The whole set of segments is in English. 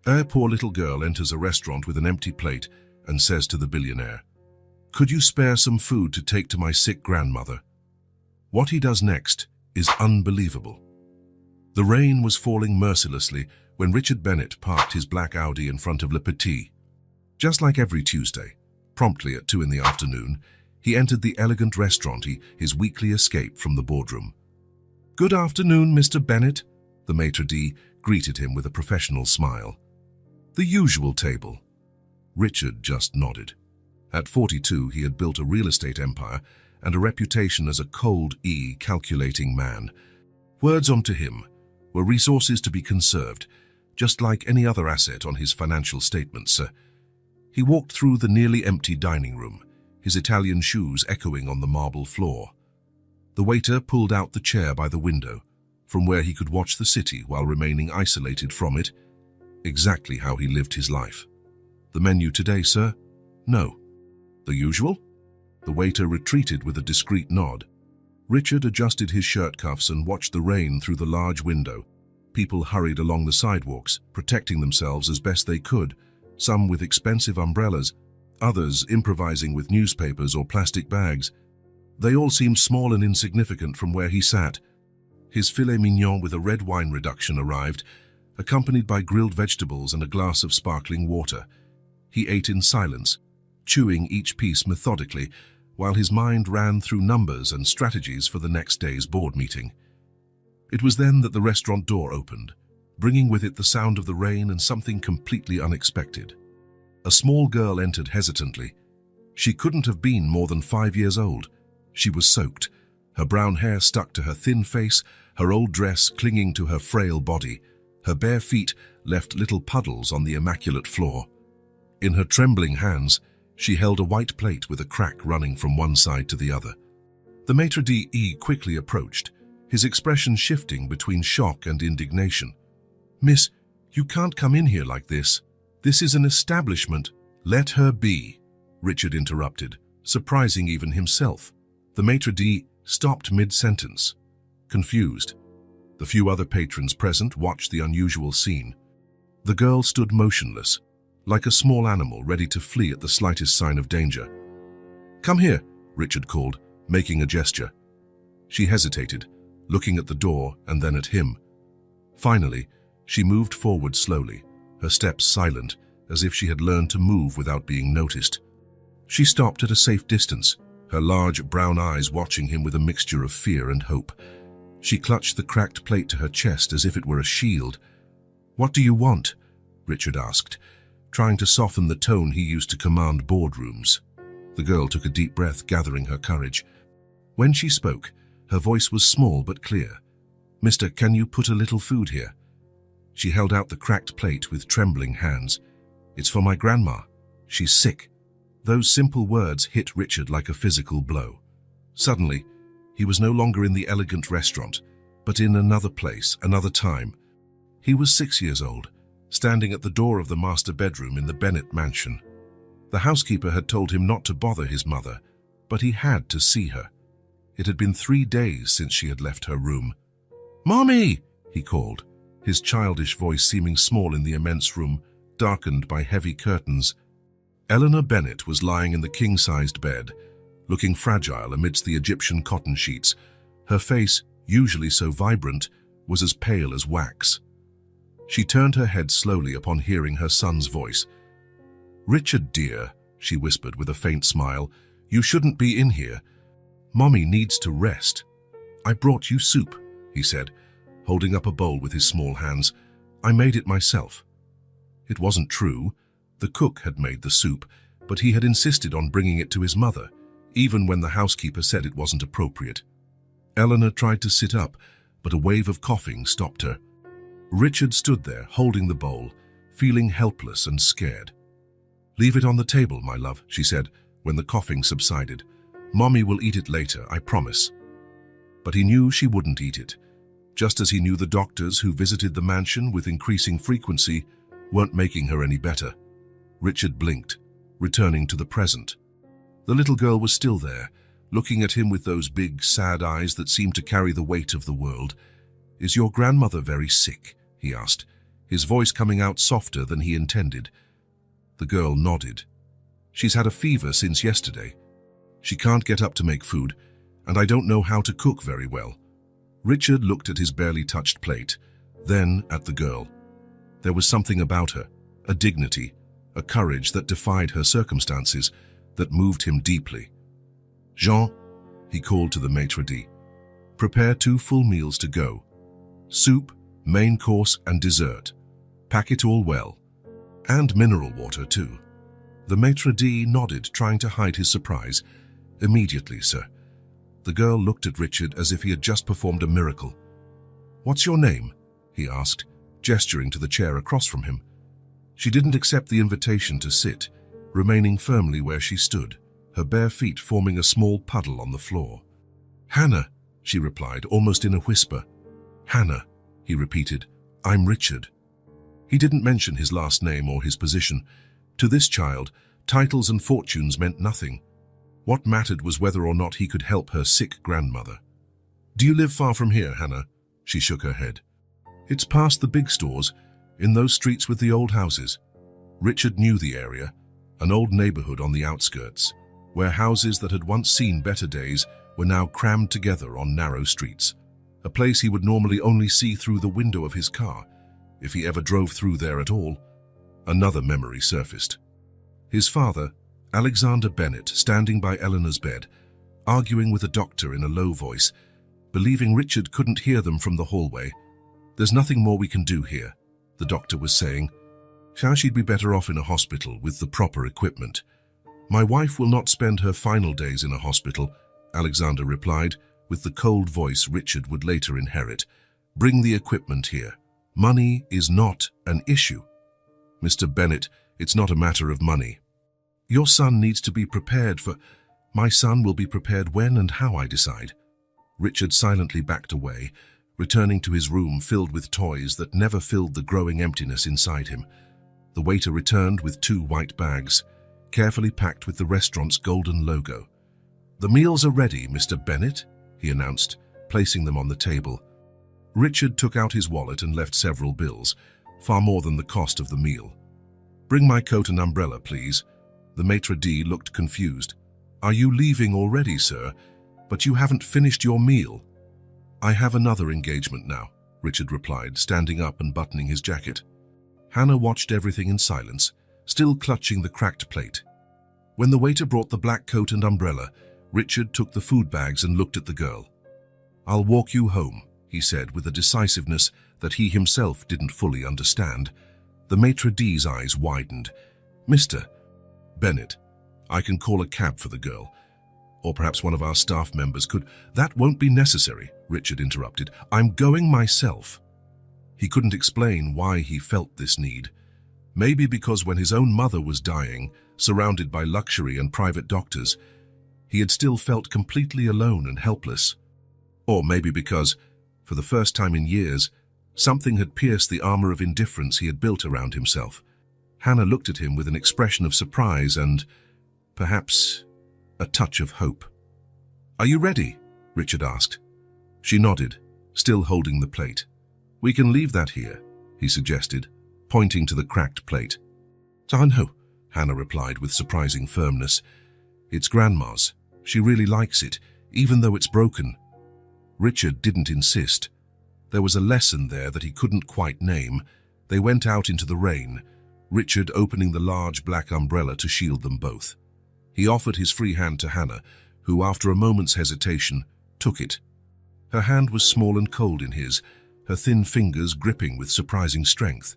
A poor little girl enters a restaurant with an empty plate and says to the billionaire, "Could you spare some food to take to my sick grandmother?" What he does next is unbelievable. The rain was falling mercilessly when Richard Bennett parked his black Audi in front of Le Petit. Just like every Tuesday, promptly at 2 in the afternoon, he entered the elegant restaurant, his weekly escape from the boardroom. "Good afternoon, Mr. Bennett," the maitre d' greeted him with a professional smile. "The usual table." Richard just nodded. At 42, he had built a real estate empire and a reputation as a cold, calculating man. Words onto him were resources to be conserved, just like any other asset on his financial statements. He walked through the nearly empty dining room, his Italian shoes echoing on the marble floor. The waiter pulled out the chair by the window, from where he could watch the city while remaining isolated from it. Exactly how he lived his life. "The menu today, sir?" "No." "The usual?" The waiter retreated with a discreet nod. Richard adjusted his shirt cuffs and watched the rain through the large window. People hurried along the sidewalks, protecting themselves as best they could, some with expensive umbrellas, others improvising with newspapers or plastic bags. They all seemed small and insignificant from where he sat. His filet mignon with a red wine reduction arrived, accompanied by grilled vegetables and a glass of sparkling water. He ate in silence, chewing each piece methodically, while his mind ran through numbers and strategies for the next day's board meeting. It was then that the restaurant door opened, bringing with it the sound of the rain and something completely unexpected. A small girl entered hesitantly. She couldn't have been more than 5 years old. She was soaked, her brown hair stuck to her thin face, her old dress clinging to her frail body. Her bare feet left little puddles on the immaculate floor. In her trembling hands, she held a white plate with a crack running from one side to the other. The maitre d' quickly approached, his expression shifting between shock and indignation. "Miss, you can't come in here like this. This is an establishment." "Let her be," Richard interrupted, surprising even himself. The maitre d' stopped mid-sentence, confused. The few other patrons present watched the unusual scene. The girl stood motionless, like a small animal ready to flee at the slightest sign of danger. "Come here," Richard called, making a gesture. She hesitated, looking at the door and then at him. Finally, she moved forward slowly, her steps silent, as if she had learned to move without being noticed. She stopped at a safe distance, her large brown eyes watching him with a mixture of fear and hope. She clutched the cracked plate to her chest as if it were a shield. "What do you want?" Richard asked, trying to soften the tone he used to command boardrooms. The girl took a deep breath, gathering her courage. When she spoke, her voice was small but clear. "Mister, can you put a little food here?" She held out the cracked plate with trembling hands. "It's for my grandma. She's sick." Those simple words hit Richard like a physical blow. Suddenly, he was no longer in the elegant restaurant, but in another place, another time. He was 6 years old, standing at the door of the master bedroom in the Bennett mansion. The housekeeper had told him not to bother his mother, but he had to see her. It had been 3 days since she had left her room. "Mommy!" he called, his childish voice seeming small in the immense room, darkened by heavy curtains. Eleanor Bennett was lying in the king-sized bed, looking fragile amidst the Egyptian cotton sheets. Her face, usually so vibrant, was as pale as wax. She turned her head slowly upon hearing her son's voice. "Richard, dear," she whispered with a faint smile, "you shouldn't be in here. Mommy needs to rest." "I brought you soup," he said, holding up a bowl with his small hands. "I made it myself." It wasn't true. The cook had made the soup, but he had insisted on bringing it to his mother, even when the housekeeper said it wasn't appropriate. Eleanor tried to sit up, but a wave of coughing stopped her. Richard stood there, holding the bowl, feeling helpless and scared. "Leave it on the table, my love," she said, when the coughing subsided. "Mommy will eat it later, I promise." But he knew she wouldn't eat it, just as he knew the doctors who visited the mansion with increasing frequency weren't making her any better. Richard blinked, returning to the present. The little girl was still there, looking at him with those big, sad eyes that seemed to carry the weight of the world. "Is your grandmother very sick?" he asked, his voice coming out softer than he intended. The girl nodded. She's had a fever since yesterday. She can't get up to make food, and I don't know how to cook very well. Richard looked at his barely touched plate, then at the girl. There was something about her, a dignity, a courage that defied her circumstances, that moved him deeply. Jean, he called to the maitre d', prepare 2 full meals to go. Soup, main course and dessert. Pack it all well. And mineral water too. The maitre d' nodded, trying to hide his surprise. Immediately, sir. The girl looked at Richard as if he had just performed a miracle. What's your name? He asked, gesturing to the chair across from him. She didn't accept the invitation to sit, remaining firmly where she stood, her bare feet forming a small puddle on the floor. Hannah, she replied, almost in a whisper. Hannah, he repeated. I'm Richard. He didn't mention his last name or his position. To this child, titles and fortunes meant nothing. What mattered was whether or not he could help her sick grandmother. Do you live far from here, Hannah? She shook her head. It's past the big stores, in those streets with the old houses. Richard knew the area, an old neighborhood on the outskirts, where houses that had once seen better days were now crammed together on narrow streets, a place he would normally only see through the window of his car, if he ever drove through there at all. Another memory surfaced. His father, Alexander Bennett, standing by Eleanor's bed, arguing with a doctor in a low voice, believing Richard couldn't hear them from the hallway. There's nothing more we can do here, the doctor was saying. She'd be better off in a hospital with the proper equipment. My wife will not spend her final days in a hospital, Alexander replied, with the cold voice Richard would later inherit. Bring the equipment here. Money is not an issue. Mr. Bennett, it's not a matter of money. Your son needs to be prepared for... My son will be prepared when and how I decide. Richard silently backed away, returning to his room filled with toys that never filled the growing emptiness inside him. The waiter returned with 2 white bags, carefully packed with the restaurant's golden logo. The meals are ready, Mr. Bennett, he announced, placing them on the table. Richard took out his wallet and left several bills, far more than the cost of the meal. Bring my coat and umbrella, please. The maitre d' looked confused. Are you leaving already, sir? But you haven't finished your meal. I have another engagement now, Richard replied, standing up and buttoning his jacket. Hannah watched everything in silence, still clutching the cracked plate. When the waiter brought the black coat and umbrella, Richard took the food bags and looked at the girl. I'll walk you home, he said with a decisiveness that he himself didn't fully understand. The maitre d's eyes widened. Mr. Bennett, I can call a cab for the girl. Or perhaps one of our staff members could. That won't be necessary, Richard interrupted. I'm going myself. He couldn't explain why he felt this need. Maybe because when his own mother was dying, surrounded by luxury and private doctors, he had still felt completely alone and helpless. Or maybe because, for the first time in years, something had pierced the armor of indifference he had built around himself. Hannah looked at him with an expression of surprise and, perhaps, a touch of hope. Are you ready? Richard asked. She nodded, still holding the plate. We can leave that here, he suggested, pointing to the cracked plate. Oh no, Hannah replied with surprising firmness. It's Grandma's. She really likes it, even though it's broken. Richard didn't insist. There was a lesson there that he couldn't quite name. They went out into the rain, Richard opening the large black umbrella to shield them both. He offered his free hand to Hannah, who, after a moment's hesitation, took it. Her hand was small and cold in his, her thin fingers gripping with surprising strength.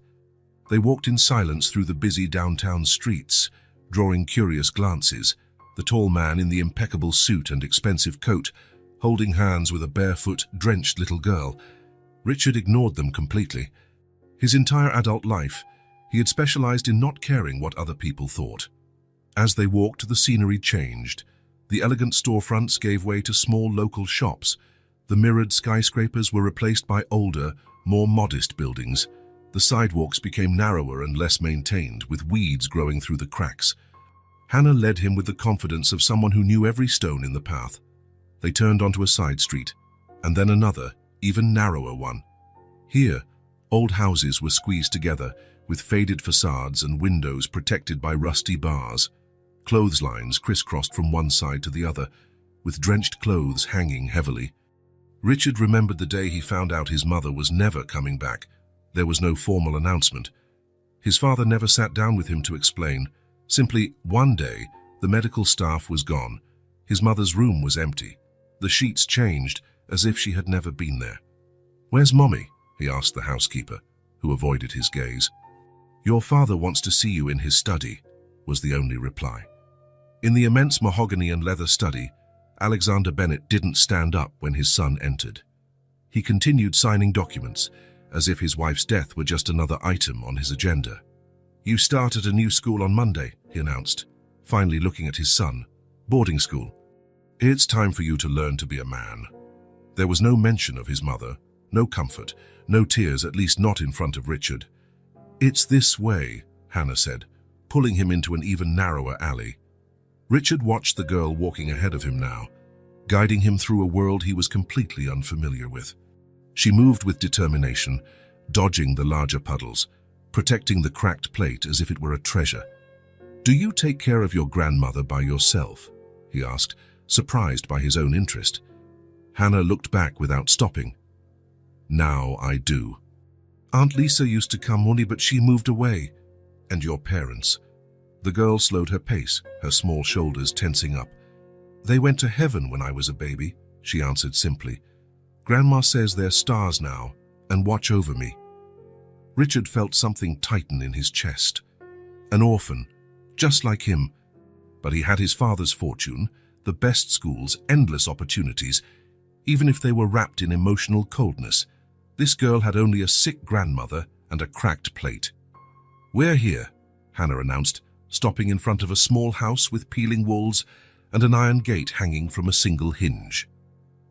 They walked in silence through the busy downtown streets, drawing curious glances, the tall man in the impeccable suit and expensive coat, holding hands with a barefoot, drenched little girl. Richard ignored them completely. His entire adult life, he had specialized in not caring what other people thought. As they walked, the scenery changed. The elegant storefronts gave way to small local shops. The mirrored skyscrapers were replaced by older, more modest buildings. The sidewalks became narrower and less maintained, with weeds growing through the cracks. Hannah led him with the confidence of someone who knew every stone in the path. They turned onto a side street, and then another, even narrower one. Here, Old houses were squeezed together, with faded facades and windows protected by rusty bars. Clotheslines crisscrossed from one side to the other, with drenched clothes hanging heavily. Richard remembered the day he found out his mother was never coming back. There was no formal announcement. His father never sat down with him to explain. Simply, one day, the medical staff was gone. His mother's room was empty. The sheets changed, as if she had never been there. "Where's Mommy?" he asked the housekeeper, who avoided his gaze. "Your father wants to see you in his study," was the only reply. In the immense mahogany and leather study, Alexander Bennett didn't stand up when his son entered. He continued signing documents, as if his wife's death were just another item on his agenda. "You start at a new school on Monday," he announced, finally looking at his son. "Boarding school. It's time for you to learn to be a man." There was no mention of his mother, no comfort, no tears, at least not in front of Richard. "It's this way," Hannah said, pulling him into an even narrower alley. Richard watched the girl walking ahead of him now, guiding him through a world he was completely unfamiliar with. She moved with determination, dodging the larger puddles, protecting the cracked plate as if it were a treasure. "Do you take care of your grandmother by yourself?" he asked, surprised by his own interest. Hannah looked back without stopping. "Now I do. Aunt Lisa used to come only, but she moved away. And your parents?" The girl slowed her pace, her small shoulders tensing up. "They went to heaven when I was a baby," she answered simply. "Grandma says they're stars now and watch over me." Richard felt something tighten in his chest. An orphan, just like him. But he had his father's fortune, the best schools, endless opportunities. Even if they were wrapped in emotional coldness, this girl had only a sick grandmother and a cracked plate. "We're here," Hannah announced, stopping in front of a small house with peeling walls and an iron gate hanging from a single hinge.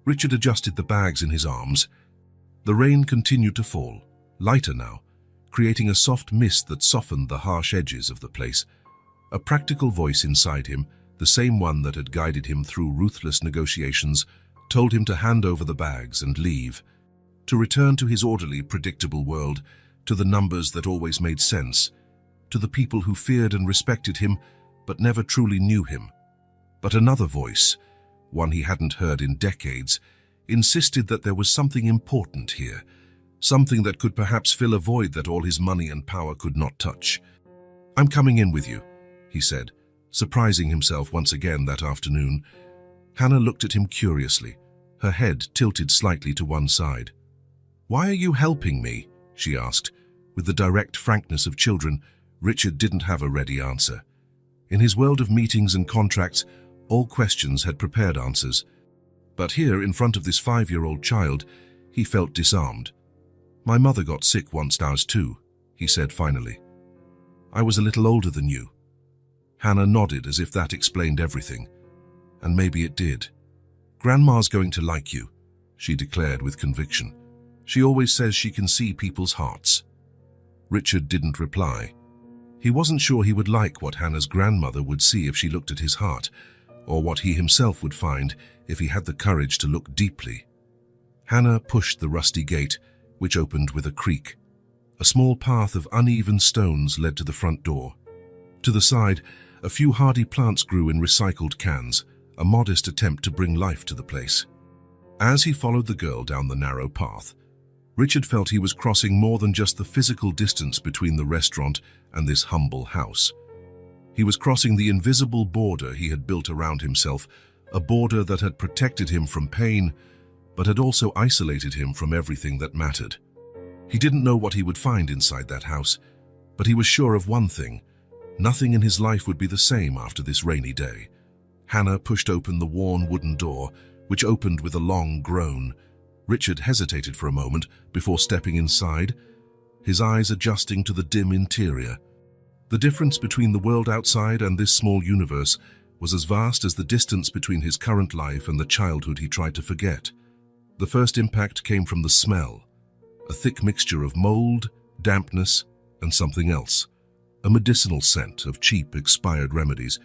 Richard adjusted the bags in his arms. The rain continued to fall, lighter now, creating a soft mist that softened the harsh edges of the place. A practical voice inside him, the same one that had guided him through ruthless negotiations, told him to hand over the bags and leave, to return to his orderly, predictable world, to the numbers that always made sense, to the people who feared and respected him but never truly knew him. But another voice, one he hadn't heard in decades, insisted that there was something important here, something that could perhaps fill a void that all his money and power could not touch. "I'm coming in with you," he said, surprising himself once again that afternoon. Hannah looked at him curiously, her head tilted slightly to one side. "Why are you helping me?" she asked. With the direct frankness of children, Richard didn't have a ready answer. In his world of meetings and contracts, all questions had prepared answers. But here, in front of this 5-year-old child, he felt disarmed. "My mother got sick once ours too," he said finally. "I was a little older than you." Hannah nodded as if that explained everything. And maybe it did. "Grandma's going to like you," she declared with conviction. "She always says she can see people's hearts." Richard didn't reply. He wasn't sure he would like what Hannah's grandmother would see if she looked at his heart, or what he himself would find if he had the courage to look deeply. Hannah pushed the rusty gate, which opened with a creak. A small path of uneven stones led to the front door. To the side, a few hardy plants grew in recycled cans, a modest attempt to bring life to the place. As he followed the girl down the narrow path, Richard felt he was crossing more than just the physical distance between the restaurant and this humble house. He was crossing the invisible border he had built around himself, a border that had protected him from pain, but had also isolated him from everything that mattered. He didn't know what he would find inside that house, but he was sure of one thing: nothing in his life would be the same after this rainy day. Hannah pushed open the worn wooden door, which opened with a long groan. Richard hesitated for a moment before stepping inside, his eyes adjusting to the dim interior. The difference between the world outside and this small universe was as vast as the distance between his current life and the childhood he tried to forget. The first impact came from the smell, a thick mixture of mold, dampness, and something else, a medicinal scent of cheap, expired remedies.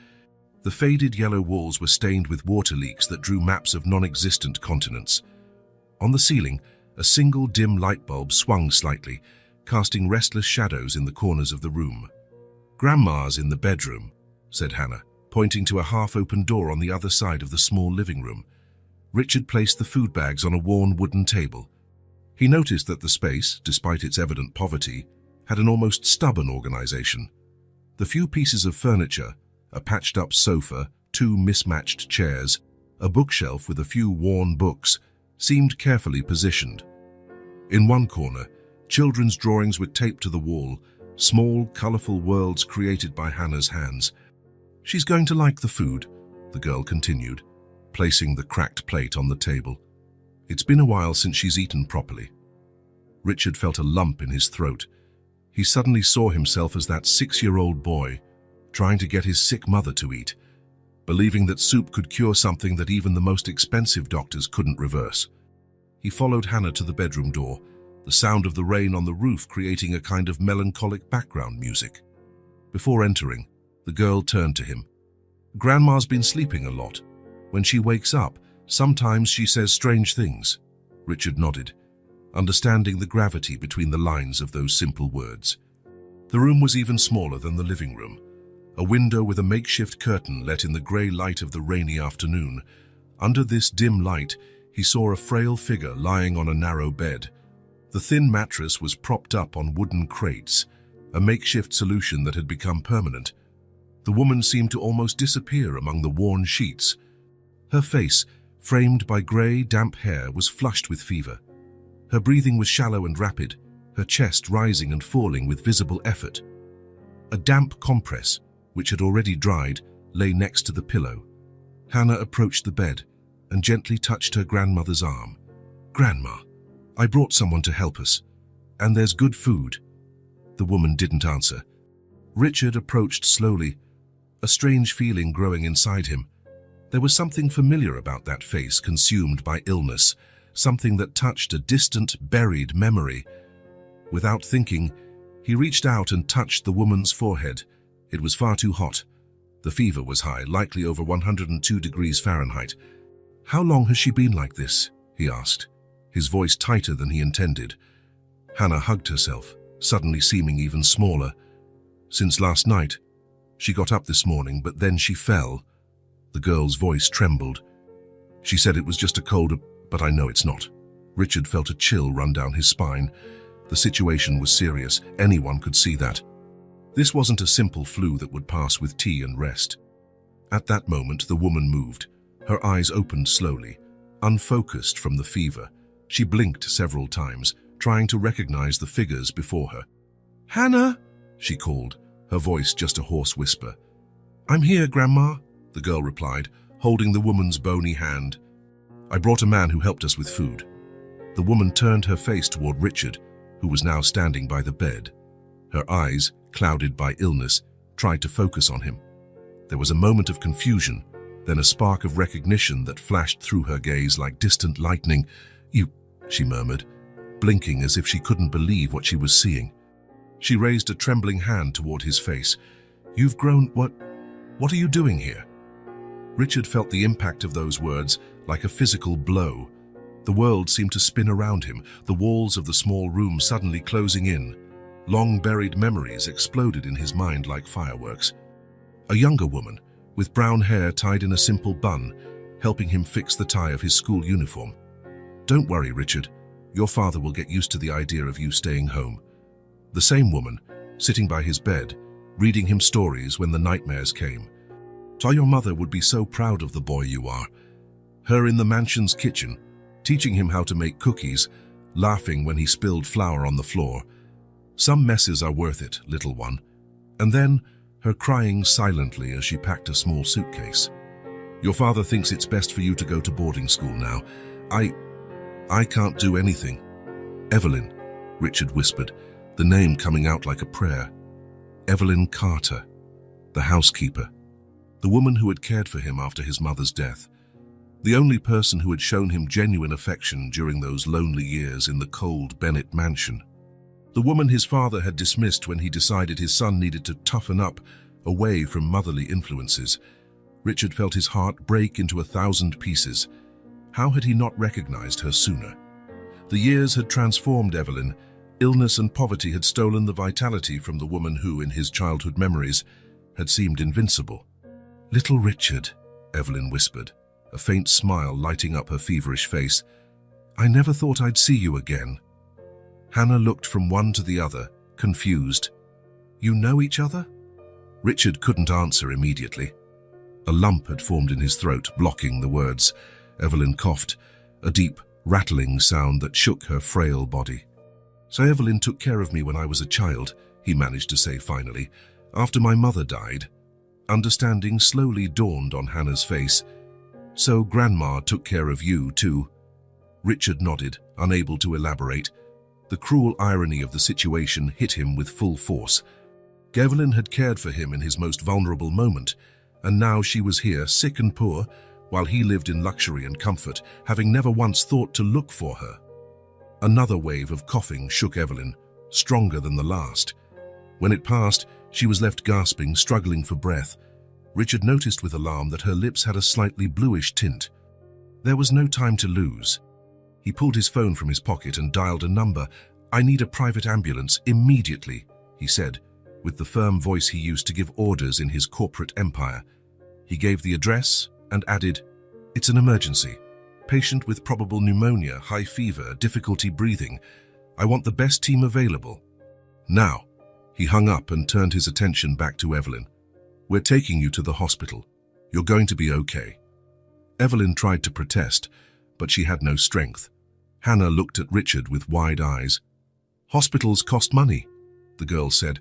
The faded yellow walls were stained with water leaks that drew maps of non-existent continents. On the ceiling, a single dim light bulb swung slightly, casting restless shadows in the corners of the room. "Grandma's in the bedroom," said Hannah, pointing to a half-open door on the other side of the small living room. Richard placed the food bags on a worn wooden table. He noticed that the space, despite its evident poverty, had an almost stubborn organization. The few pieces of furniture, a patched-up sofa, 2 mismatched chairs, a bookshelf with a few worn books, seemed carefully positioned. In one corner, children's drawings were taped to the wall, small, colorful worlds created by Hannah's hands. "She's going to like the food," the girl continued, placing the cracked plate on the table. "It's been a while since she's eaten properly." Richard felt a lump in his throat. He suddenly saw himself as that 6-year-old boy, trying to get his sick mother to eat, believing that soup could cure something that even the most expensive doctors couldn't reverse. He followed Hannah to the bedroom door, the sound of the rain on the roof creating a kind of melancholic background music. Before entering, the girl turned to him. "Grandma's been sleeping a lot. When she wakes up, sometimes she says strange things." Richard nodded, understanding the gravity between the lines of those simple words. The room was even smaller than the living room. A window with a makeshift curtain let in the grey light of the rainy afternoon. Under this dim light, he saw a frail figure lying on a narrow bed. The thin mattress was propped up on wooden crates, a makeshift solution that had become permanent. The woman seemed to almost disappear among the worn sheets. Her face, framed by grey, damp hair, was flushed with fever. Her breathing was shallow and rapid, her chest rising and falling with visible effort. A damp compress, which had already dried, lay next to the pillow. Hannah approached the bed and gently touched her grandmother's arm. "Grandma, I brought someone to help us, and there's good food." The woman didn't answer. Richard approached slowly, a strange feeling growing inside him. There was something familiar about that face consumed by illness, something that touched a distant, buried memory. Without thinking, he reached out and touched the woman's forehead. It was far too hot. The fever was high, likely over 102 degrees Fahrenheit. "How long has she been like this?" he asked, his voice tighter than he intended. Hannah hugged herself, suddenly seeming even smaller. "Since last night. She got up this morning, but then she fell." The girl's voice trembled. "She said it was just a cold, but I know it's not." Richard felt a chill run down his spine. The situation was serious. Anyone could see that. This wasn't a simple flu that would pass with tea and rest. At that moment, the woman moved. Her eyes opened slowly, unfocused from the fever. She blinked several times, trying to recognize the figures before her. "Hannah!" she called, her voice just a hoarse whisper. "I'm here, Grandma," the girl replied, holding the woman's bony hand. "I brought a man who helped us with food." The woman turned her face toward Richard, who was now standing by the bed. Her eyes, clouded by illness, tried to focus on him. There was a moment of confusion, then a spark of recognition that flashed through her gaze like distant lightning. "You," she murmured, blinking as if she couldn't believe what she was seeing. She raised a trembling hand toward his face. "You've grown. What are you doing here?" Richard felt the impact of those words like a physical blow. The world seemed to spin around him, the walls of the small room suddenly closing in. Long-buried memories exploded in his mind like fireworks. A younger woman, with brown hair tied in a simple bun, helping him fix the tie of his school uniform. "Don't worry, Richard. Your father will get used to the idea of you staying home." The same woman, sitting by his bed, reading him stories when the nightmares came. "So your mother would be so proud of the boy you are." Her in the mansion's kitchen, teaching him how to make cookies, laughing when he spilled flour on the floor. "Some messes are worth it, little one." And then, her crying silently as she packed a small suitcase. "Your father thinks it's best for you to go to boarding school now. I can't do anything." "Evelyn," Richard whispered, the name coming out like a prayer. Evelyn Carter, the housekeeper, the woman who had cared for him after his mother's death, the only person who had shown him genuine affection during those lonely years in the cold Bennett mansion. The woman his father had dismissed when he decided his son needed to toughen up away from motherly influences. Richard felt his heart break into 1,000 pieces. How had he not recognized her sooner? The years had transformed Evelyn, Illness and poverty had stolen the vitality from the woman who, in his childhood memories, had seemed invincible. "Little Richard," Evelyn whispered, a faint smile lighting up her feverish face. "I never thought I'd see you again." Hannah looked from one to the other, confused. "You know each other?" Richard couldn't answer immediately. A lump had formed in his throat, blocking the words. Evelyn coughed, a deep, rattling sound that shook her frail body. "So Evelyn took care of me when I was a child," he managed to say finally, "after my mother died." Understanding slowly dawned on Hannah's face. "So Grandma took care of you too?" Richard nodded, unable to elaborate. The cruel irony of the situation hit him with full force. Evelyn had cared for him in his most vulnerable moment, and now she was here, sick and poor, while he lived in luxury and comfort, having never once thought to look for her. Another wave of coughing shook Evelyn, stronger than the last. When it passed, she was left gasping, struggling for breath. Richard noticed with alarm that her lips had a slightly bluish tint. There was no time to lose. He pulled his phone from his pocket and dialed a number. "I need a private ambulance, immediately," he said, with the firm voice he used to give orders in his corporate empire. He gave the address and added, "It's an emergency. Patient with probable pneumonia, high fever, difficulty breathing. I want the best team available. Now." He hung up and turned his attention back to Evelyn. "We're taking you to the hospital. You're going to be okay." Evelyn tried to protest, but she had no strength. Hannah looked at Richard with wide eyes. "Hospitals cost money," the girl said,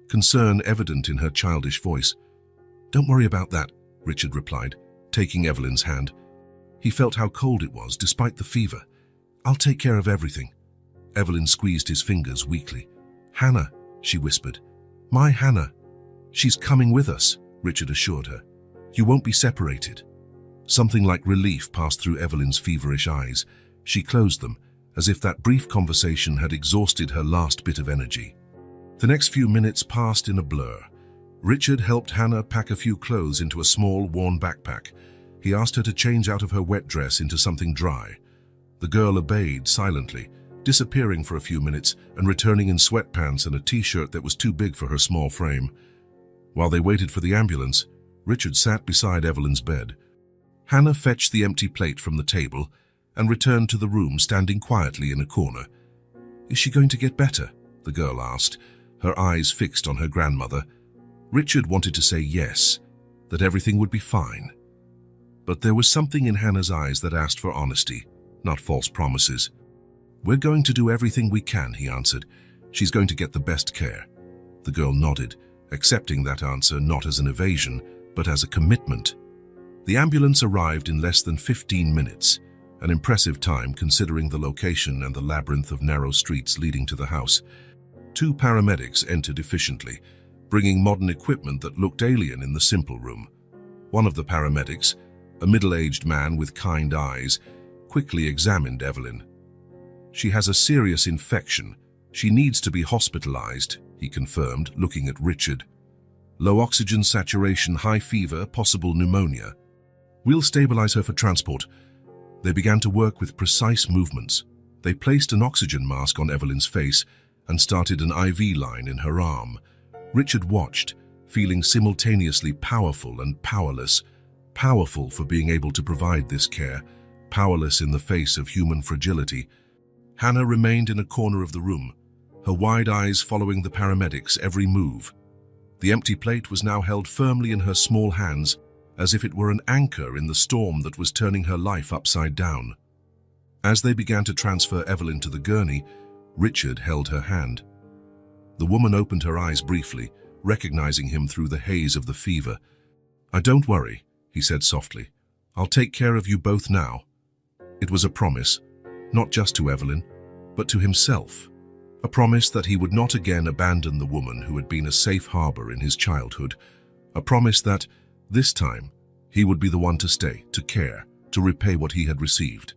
concern evident in her childish voice. "Don't worry about that," Richard replied, taking Evelyn's hand. He felt how cold it was, despite the fever. "I'll take care of everything." Evelyn squeezed his fingers weakly. "Hannah," she whispered. "My Hannah." "She's coming with us," Richard assured her. "You won't be separated." Something like relief passed through Evelyn's feverish eyes. She closed them, as if that brief conversation had exhausted her last bit of energy. The next few minutes passed in a blur. Richard helped Hannah pack a few clothes into a small, worn backpack. He asked her to change out of her wet dress into something dry. The girl obeyed silently, disappearing for a few minutes and returning in sweatpants and a t-shirt that was too big for her small frame. While they waited for the ambulance, Richard sat beside Evelyn's bed. Hannah fetched the empty plate from the table and returned to the room, standing quietly in a corner. "Is she going to get better?" the girl asked, her eyes fixed on her grandmother. Richard wanted to say yes, that everything would be fine. But there was something in Hannah's eyes that asked for honesty, not false promises. "We're going to do everything we can," he answered. "She's going to get the best care." The girl nodded, accepting that answer not as an evasion, but as a commitment. The ambulance arrived in less than 15 minutes, an impressive time considering the location and the labyrinth of narrow streets leading to the house. 2 paramedics entered efficiently, bringing modern equipment that looked alien in the simple room. One of the paramedics, a middle-aged man with kind eyes, quickly examined Evelyn. "She has a serious infection. She needs to be hospitalized," he confirmed, looking at Richard. "Low oxygen saturation, high fever, possible pneumonia. We'll stabilize her for transport." They began to work with precise movements. They placed an oxygen mask on Evelyn's face and started an IV line in her arm. Richard watched, feeling simultaneously powerful and powerless. Powerful for being able to provide this care, powerless in the face of human fragility. Hannah remained in a corner of the room, her wide eyes following the paramedics' every move. The empty plate was now held firmly in her small hands, as if it were an anchor in the storm that was turning her life upside down. As they began to transfer Evelyn to the gurney, Richard held her hand. The woman opened her eyes briefly, recognizing him through the haze of the fever. Don't worry," he said softly. "I'll take care of you both now." It was a promise, not just to Evelyn, but to himself. A promise that he would not again abandon the woman who had been a safe harbor in his childhood. A promise that, this time, he would be the one to stay, to care, to repay what he had received.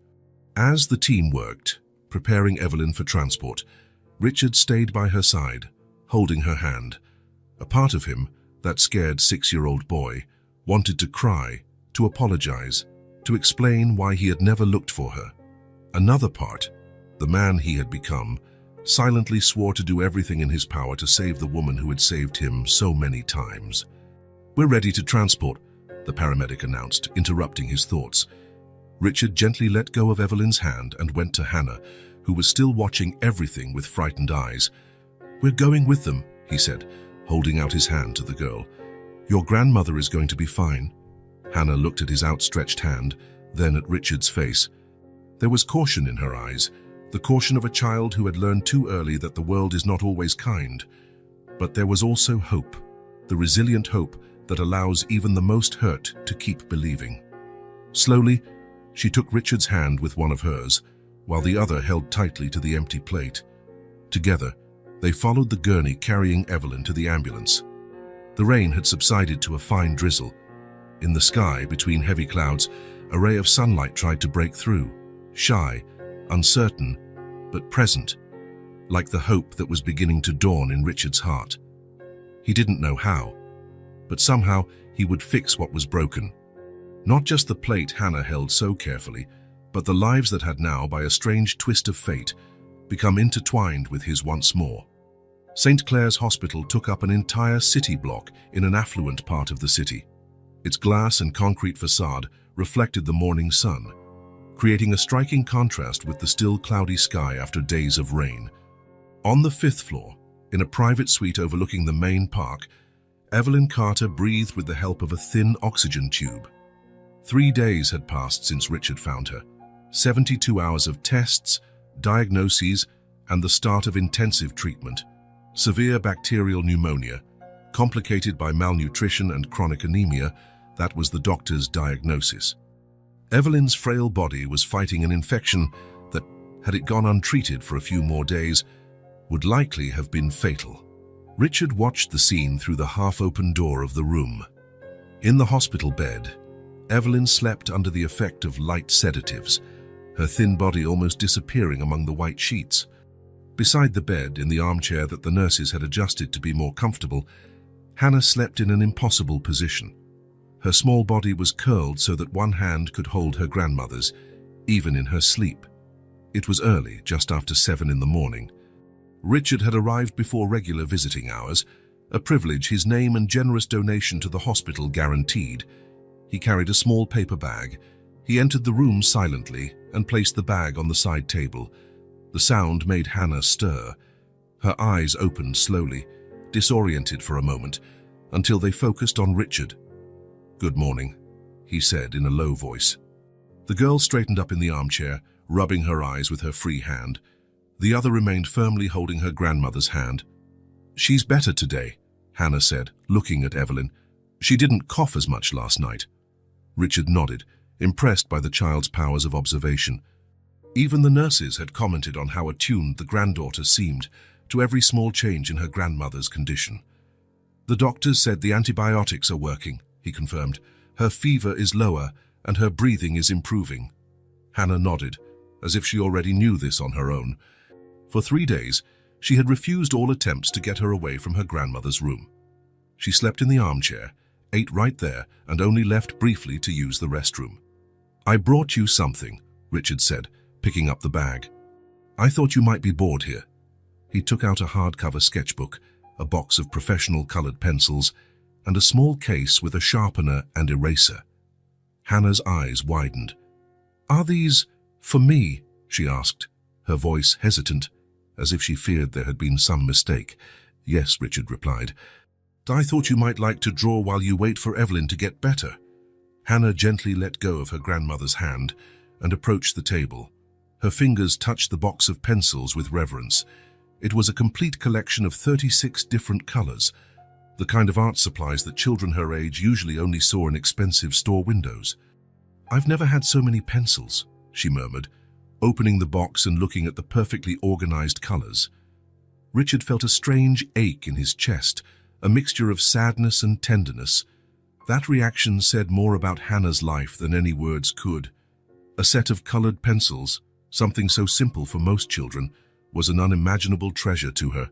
As the team worked, preparing Evelyn for transport, Richard stayed by her side, holding her hand. A part of him, that scared 6-year-old boy, wanted to cry, to apologize, to explain why he had never looked for her. Another part, the man he had become, silently swore to do everything in his power to save the woman who had saved him so many times. "We're ready to transport," the paramedic announced, interrupting his thoughts. Richard gently let go of Evelyn's hand and went to Hannah, who was still watching everything with frightened eyes. "We're going with them," he said, holding out his hand to the girl. "Your grandmother is going to be fine." Hannah looked at his outstretched hand, then at Richard's face. There was caution in her eyes, the caution of a child who had learned too early that the world is not always kind. But there was also hope, the resilient hope that allows even the most hurt to keep believing. Slowly, she took Richard's hand with one of hers, while the other held tightly to the empty plate. Together, they followed the gurney carrying Evelyn to the ambulance. The rain had subsided to a fine drizzle. In the sky, between heavy clouds, a ray of sunlight tried to break through, shy, uncertain, but present, like the hope that was beginning to dawn in Richard's heart. He didn't know how, but somehow he would fix what was broken. Not just the plate Hannah held so carefully, but the lives that had now, by a strange twist of fate, become intertwined with his once more. St. Clair's Hospital took up an entire city block in an affluent part of the city. Its glass and concrete facade reflected the morning sun, creating a striking contrast with the still cloudy sky after days of rain. On the 5th floor, in a private suite overlooking the main park, Evelyn Carter breathed with the help of a thin oxygen tube. 3 days had passed since Richard found her. 72 hours of tests, diagnoses, and the start of intensive treatment. Severe bacterial pneumonia, complicated by malnutrition and chronic anemia, that was the doctor's diagnosis. Evelyn's frail body was fighting an infection that, had it gone untreated for a few more days, would likely have been fatal. Richard watched the scene through the half-open door of the room. In the hospital bed, Evelyn slept under the effect of light sedatives, her thin body almost disappearing among the white sheets. Beside the bed, in the armchair that the nurses had adjusted to be more comfortable, Hannah slept in an impossible position. Her small body was curled so that one hand could hold her grandmother's, even in her sleep. It was early, just after 7 in the morning. Richard had arrived before regular visiting hours, a privilege his name and generous donation to the hospital guaranteed. He carried a small paper bag. He entered the room silently and placed the bag on the side table. The sound made Hannah stir. Her eyes opened slowly, disoriented for a moment, until they focused on Richard. "Good morning," he said in a low voice. The girl straightened up in the armchair, rubbing her eyes with her free hand. The other remained firmly holding her grandmother's hand. "She's better today," Hannah said, looking at Evelyn. "She didn't cough as much last night." Richard nodded, impressed by the child's powers of observation. Even the nurses had commented on how attuned the granddaughter seemed to every small change in her grandmother's condition. "The doctors said the antibiotics are working," he confirmed. "Her fever is lower and her breathing is improving." Hannah nodded, as if she already knew this on her own. For 3 days, she had refused all attempts to get her away from her grandmother's room. She slept in the armchair, ate right there, and only left briefly to use the restroom. "I brought you something," Richard said, picking up the bag. "I thought you might be bored here." He took out a hardcover sketchbook, a box of professional colored pencils, and a small case with a sharpener and eraser. Hannah's eyes widened. "Are these for me?" she asked, her voice hesitant, as if she feared there had been some mistake. "Yes," Richard replied. "I thought you might like to draw while you wait for Evelyn to get better." Hannah gently let go of her grandmother's hand and approached the table. Her fingers touched the box of pencils with reverence. It was a complete collection of 36 different colors, the kind of art supplies that children her age usually only saw in expensive store windows. "I've never had so many pencils," she murmured, opening the box and looking at the perfectly organized colors. Richard felt a strange ache in his chest, a mixture of sadness and tenderness. That reaction said more about Hannah's life than any words could. A set of colored pencils, something so simple for most children, was an unimaginable treasure to her.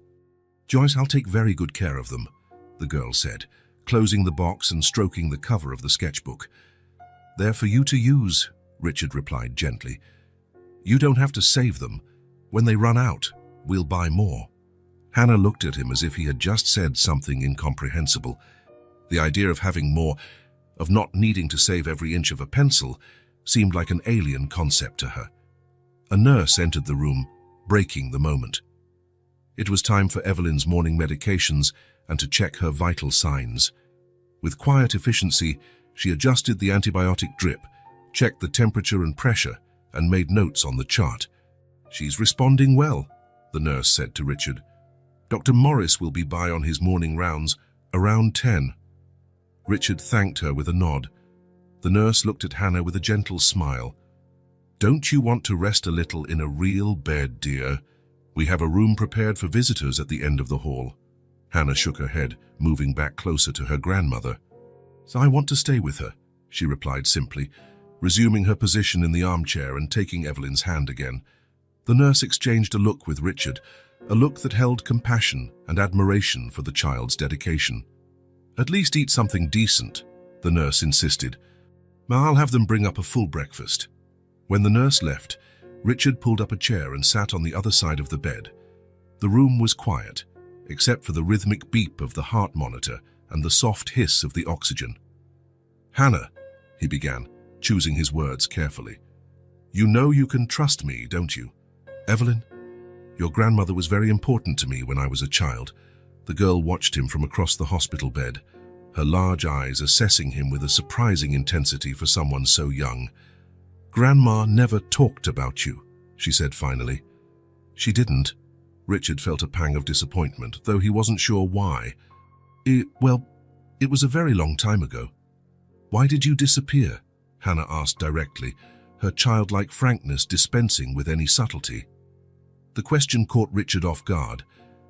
"Joyce, I'll take very good care of them," the girl said, closing the box and stroking the cover of the sketchbook. "They're for you to use," Richard replied gently. "You don't have to save them. When they run out, We'll buy more." Hannah looked at him as if he had just said something incomprehensible. The idea of having more, of not needing to save every inch of a pencil, seemed like an alien concept to her. A nurse entered the room, breaking the moment. It was time for Evelyn's morning medications and to check her vital signs. With quiet efficiency, she adjusted the antibiotic drip, checked the temperature and pressure, and made notes on the chart. "She's responding well," the nurse said to Richard. "Dr. Morris will be by on his morning rounds around 10. Richard thanked her with a nod. The nurse looked at Hannah with a gentle smile. "Don't you want to rest a little in a real bed, dear? We have a room prepared for visitors at the end of the hall." Hannah shook her head, moving back closer to her grandmother. "So I want to stay with her," she replied simply, resuming her position in the armchair and taking Evelyn's hand again. The nurse exchanged a look with Richard, a look that held compassion and admiration for the child's dedication. "At least eat something decent," the nurse insisted. "I'll have them bring up a full breakfast." When the nurse left, Richard pulled up a chair and sat on the other side of the bed. The room was quiet, except for the rhythmic beep of the heart monitor and the soft hiss of the oxygen. "Hannah," he began, choosing his words carefully. "You know you can trust me, don't you? Evelyn, your grandmother was very important to me when I was a child." The girl watched him from across the hospital bed, her large eyes assessing him with a surprising intensity for someone so young. "Grandma never talked about you," she said finally. "She didn't." Richard felt a pang of disappointment, though he wasn't sure why. It was a very long time ago." "Why did you disappear?" Hannah asked directly, her childlike frankness dispensing with any subtlety. The question caught Richard off guard.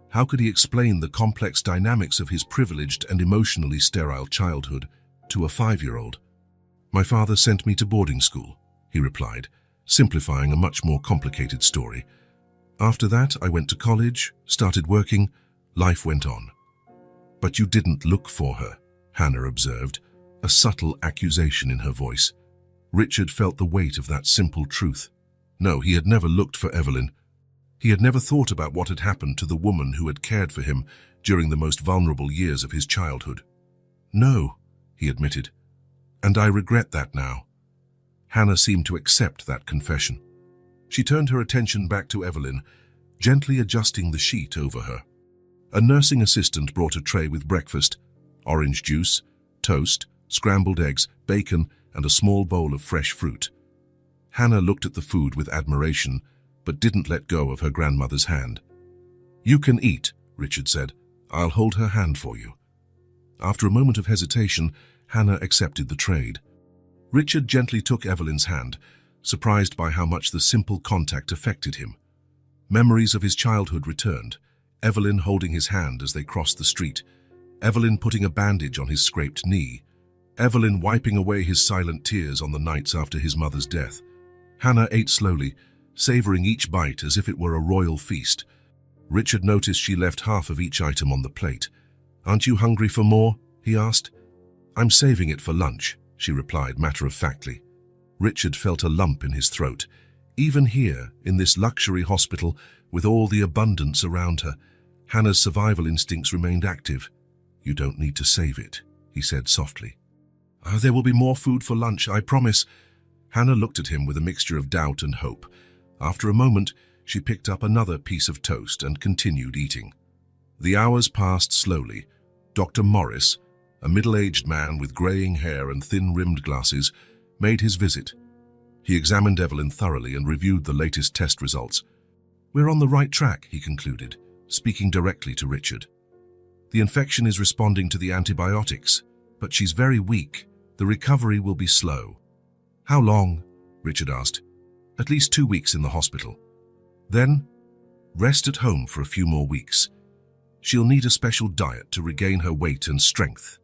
How could he explain the complex dynamics of his privileged and emotionally sterile childhood to a 5-year-old? "My father sent me to boarding school," he replied, simplifying a much more complicated story. "After that, I went to college, started working, life went on." "But you didn't look for her," Hannah observed, a subtle accusation in her voice. Richard felt the weight of that simple truth. No, he had never looked for Evelyn. He had never thought about what had happened to the woman who had cared for him during the most vulnerable years of his childhood. "No," he admitted, "and I regret that now." Hannah seemed to accept that confession. She turned her attention back to Evelyn, gently adjusting the sheet over her. A nursing assistant brought a tray with breakfast: orange juice, toast, scrambled eggs, bacon, and a small bowl of fresh fruit. Hannah looked at the food with admiration, but didn't let go of her grandmother's hand. "You can eat," Richard said. "I'll hold her hand for you." After a moment of hesitation, Hannah accepted the trade. Richard gently took Evelyn's hand, surprised by how much the simple contact affected him. Memories of his childhood returned, Evelyn holding his hand as they crossed the street, Evelyn putting a bandage on his scraped knee, Evelyn wiping away his silent tears on the nights after his mother's death. Hannah ate slowly, savoring each bite as if it were a royal feast. Richard noticed she left half of each item on the plate. "Aren't you hungry for more?" he asked. "I'm saving it for lunch," she replied matter-of-factly. Richard felt a lump in his throat. Even here, in this luxury hospital, with all the abundance around her, Hannah's survival instincts remained active. "You don't need to save it," he said softly. "There will be more food for lunch, I promise." Hannah looked at him with a mixture of doubt and hope. After a moment, she picked up another piece of toast and continued eating. The hours passed slowly. Dr. Morris, a middle-aged man with graying hair and thin-rimmed glasses, made his visit. He examined Evelyn thoroughly and reviewed the latest test results. "We're on the right track," he concluded, speaking directly to Richard. "The infection is responding to the antibiotics, but she's very weak. The recovery will be slow." "How long?" Richard asked. "At least 2 weeks in the hospital. Then, rest at home for a few more weeks. She'll need a special diet to regain her weight and strength."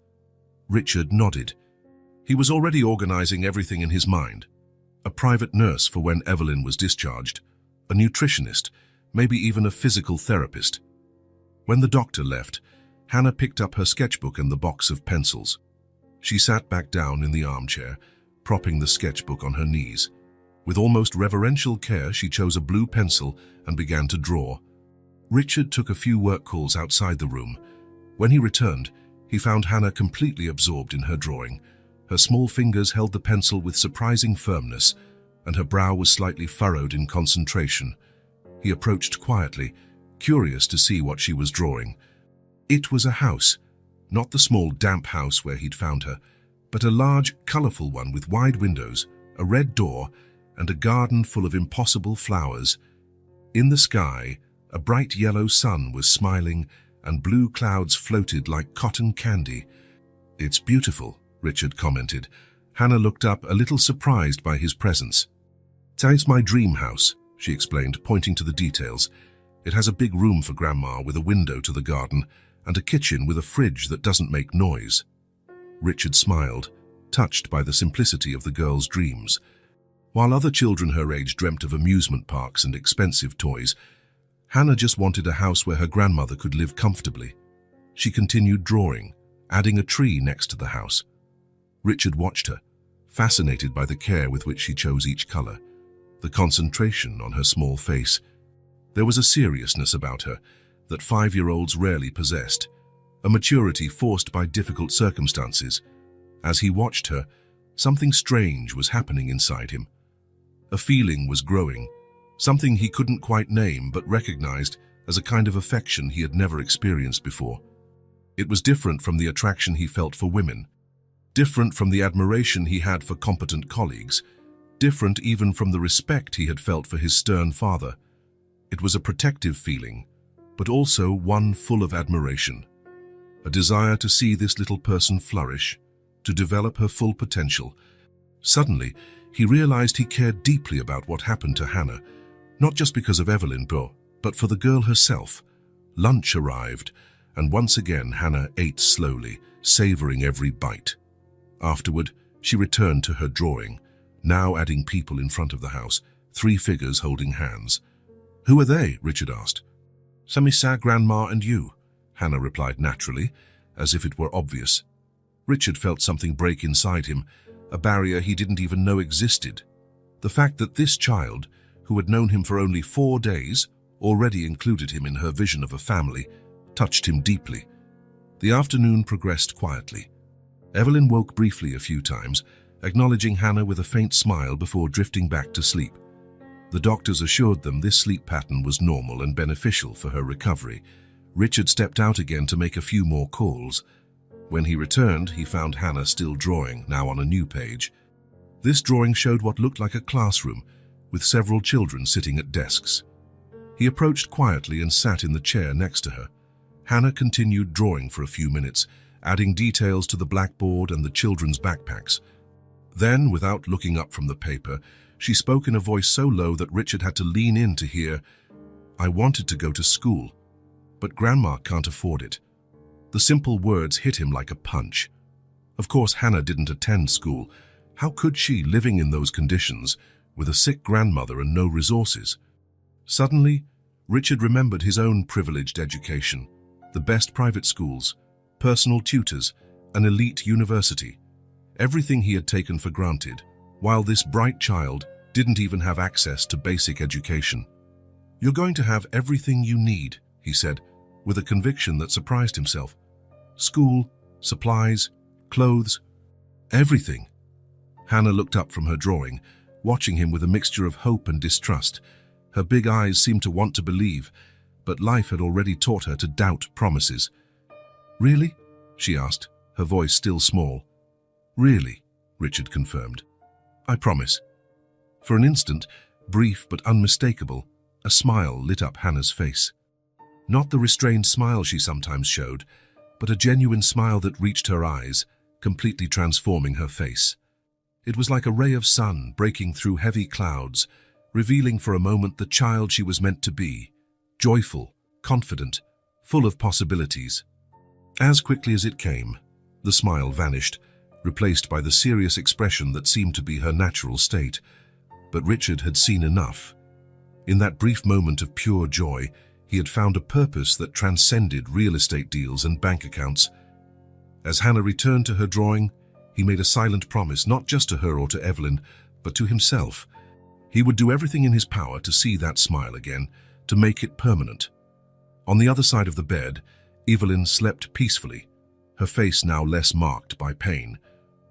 Richard nodded. He was already organizing everything in his mind. A private nurse for when Evelyn was discharged, a nutritionist, maybe even a physical therapist. When the doctor left, Hannah picked up her sketchbook and the box of pencils. She sat back down in the armchair, propping the sketchbook on her knees. With almost reverential care, she chose a blue pencil and began to draw. Richard took a few work calls outside the room. When he returned, he found Hannah completely absorbed in her drawing. Her small fingers held the pencil with surprising firmness, and her brow was slightly furrowed in concentration. He approached quietly, curious to see what she was drawing. It was a house, not the small damp house where he'd found her, but a large, colorful one with wide windows, a red door, and a garden full of impossible flowers. In the sky, a bright yellow sun was smiling, and blue clouds floated like cotton candy. "It's beautiful," Richard commented. Hannah looked up, a little surprised by his presence. "It's my dream house," she explained, pointing to the details. "It has a big room for Grandma with a window to the garden, and a kitchen with a fridge that doesn't make noise." Richard smiled, touched by the simplicity of the girl's dreams. While other children her age dreamt of amusement parks and expensive toys, Hannah just wanted a house where her grandmother could live comfortably. She continued drawing, adding a tree next to the house. Richard watched her, fascinated by the care with which she chose each color, the concentration on her small face. There was a seriousness about her that 5-year-olds rarely possessed, a maturity forced by difficult circumstances. As he watched her, something strange was happening inside him. A feeling was growing, something he couldn't quite name but recognized as a kind of affection he had never experienced before. It was different from the attraction he felt for women, different from the admiration he had for competent colleagues, different even from the respect he had felt for his stern father. It was a protective feeling, but also one full of admiration, a desire to see this little person flourish, to develop her full potential. Suddenly, he realized he cared deeply about what happened to Hannah, not just because of Evelyn, but for the girl herself. Lunch arrived, and once again Hannah ate slowly, savoring every bite. Afterward, she returned to her drawing, now adding people in front of the house, 3 figures holding hands. "Who are they?" Richard asked. "Samisa, Grandma, and you," Hannah replied naturally, as if it were obvious. Richard felt something break inside him, a barrier he didn't even know existed. The fact that this child, who had known him for only 4 days, already included him in her vision of a family, touched him deeply. The afternoon progressed quietly. Evelyn woke briefly a few times, acknowledging Hannah with a faint smile before drifting back to sleep. The doctors assured them this sleep pattern was normal and beneficial for her recovery. Richard stepped out again to make a few more calls. When he returned, he found Hannah still drawing, now on a new page. This drawing showed what looked like a classroom, with several children sitting at desks. He approached quietly and sat in the chair next to her. Hannah continued drawing for a few minutes, adding details to the blackboard and the children's backpacks. Then, without looking up from the paper, she spoke in a voice so low that Richard had to lean in to hear, "I wanted to go to school, but Grandma can't afford it." The simple words hit him like a punch. Of course, Hannah didn't attend school. How could she, living in those conditions, with a sick grandmother and no resources? Suddenly, Richard remembered his own privileged education, the best private schools, personal tutors, an elite university. Everything he had taken for granted, while this bright child didn't even have access to basic education. "You're going to have everything you need," he said, with a conviction that surprised himself. "School, supplies, clothes, everything." Hannah looked up from her drawing, watching him with a mixture of hope and distrust. Her big eyes seemed to want to believe, but life had already taught her to doubt promises. "Really?" she asked, her voice still small. "Really," Richard confirmed. "I promise." For an instant, brief but unmistakable, a smile lit up Hannah's face. Not the restrained smile she sometimes showed, but a genuine smile that reached her eyes, completely transforming her face. It was like a ray of sun breaking through heavy clouds, revealing for a moment the child she was meant to be, joyful, confident, full of possibilities. As quickly as it came, the smile vanished, replaced by the serious expression that seemed to be her natural state. But Richard had seen enough. In that brief moment of pure joy, he had found a purpose that transcended real estate deals and bank accounts. As Hannah returned to her drawing, he made a silent promise, not just to her or to Evelyn, but to himself. He would do everything in his power to see that smile again, to make it permanent. On the other side of the bed, Evelyn slept peacefully, her face now less marked by pain.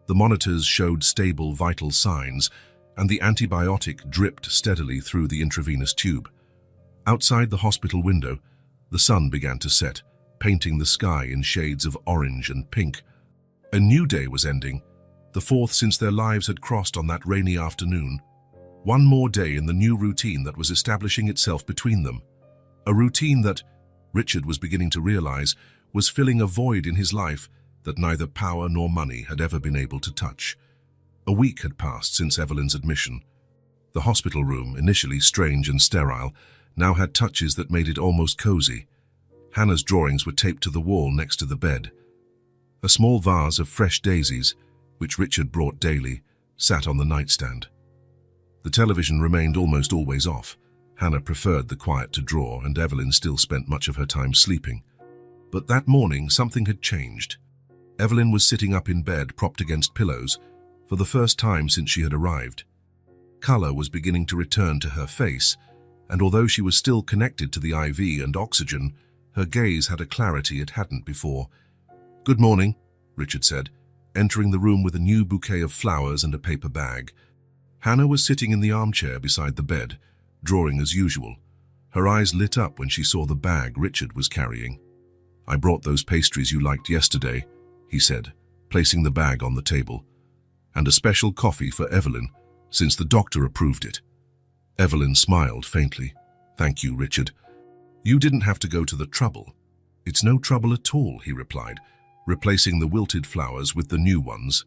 The monitors showed stable vital signs, and the antibiotic dripped steadily through the intravenous tube. Outside the hospital window, the sun began to set, painting the sky in shades of orange and pink. A new day was ending, the fourth since their lives had crossed on that rainy afternoon. One more day in the new routine that was establishing itself between them. A routine that, Richard was beginning to realize, was filling a void in his life that neither power nor money had ever been able to touch. A week had passed since Evelyn's admission. The hospital room, initially strange and sterile, now had touches that made it almost cozy. Hannah's drawings were taped to the wall next to the bed. A small vase of fresh daisies, which Richard brought daily, sat on the nightstand. The television remained almost always off. Hannah preferred the quiet to draw, and Evelyn still spent much of her time sleeping. But that morning, something had changed. Evelyn was sitting up in bed, propped against pillows, for the first time since she had arrived. Color was beginning to return to her face, and although she was still connected to the IV and oxygen, her gaze had a clarity it hadn't before. "Good morning," Richard said, entering the room with a new bouquet of flowers and a paper bag. Hannah was sitting in the armchair beside the bed, drawing as usual. Her eyes lit up when she saw the bag Richard was carrying. "I brought those pastries you liked yesterday," he said, placing the bag on the table. "And a special coffee for Evelyn, since the doctor approved it." Evelyn smiled faintly. "Thank you, Richard. You didn't have to go to the trouble." "It's no trouble at all," he replied, replacing the wilted flowers with the new ones.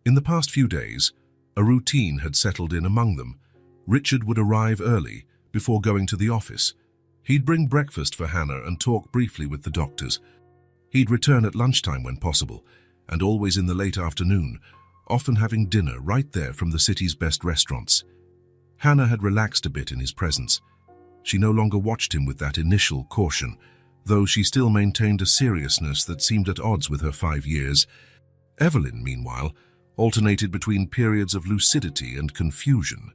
In the past few days, a routine had settled in among them. Richard would arrive early, before going to the office. He'd bring breakfast for Hannah and talk briefly with the doctors. He'd return at lunchtime when possible, and always in the late afternoon, often having dinner right there from the city's best restaurants. Hannah had relaxed a bit in his presence. She no longer watched him with that initial caution, though she still maintained a seriousness that seemed at odds with her 5 years. Evelyn, meanwhile, alternated between periods of lucidity and confusion.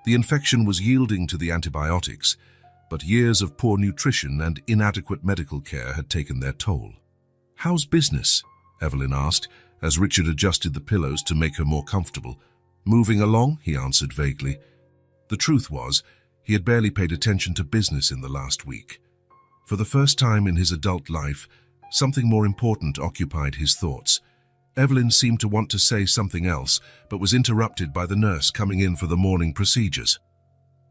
The infection was yielding to the antibiotics, but years of poor nutrition and inadequate medical care had taken their toll. "How's business?" Evelyn asked, as Richard adjusted the pillows to make her more comfortable. "Moving along," he answered vaguely. The truth was, he had barely paid attention to business in the last week. For the first time in his adult life, something more important occupied his thoughts. Evelyn seemed to want to say something else, but was interrupted by the nurse coming in for the morning procedures.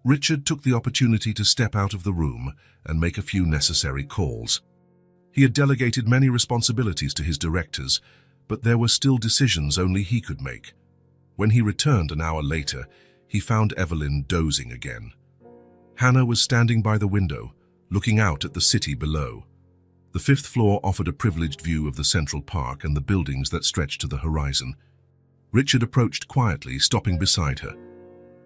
Richard took the opportunity to step out of the room and make a few necessary calls. He had delegated many responsibilities to his directors, but there were still decisions only he could make. When he returned an hour later, he found Evelyn dozing again. Hannah was standing by the window, looking out at the city below. The 5th floor offered a privileged view of the Central Park and the buildings that stretched to the horizon. Richard approached quietly, stopping beside her.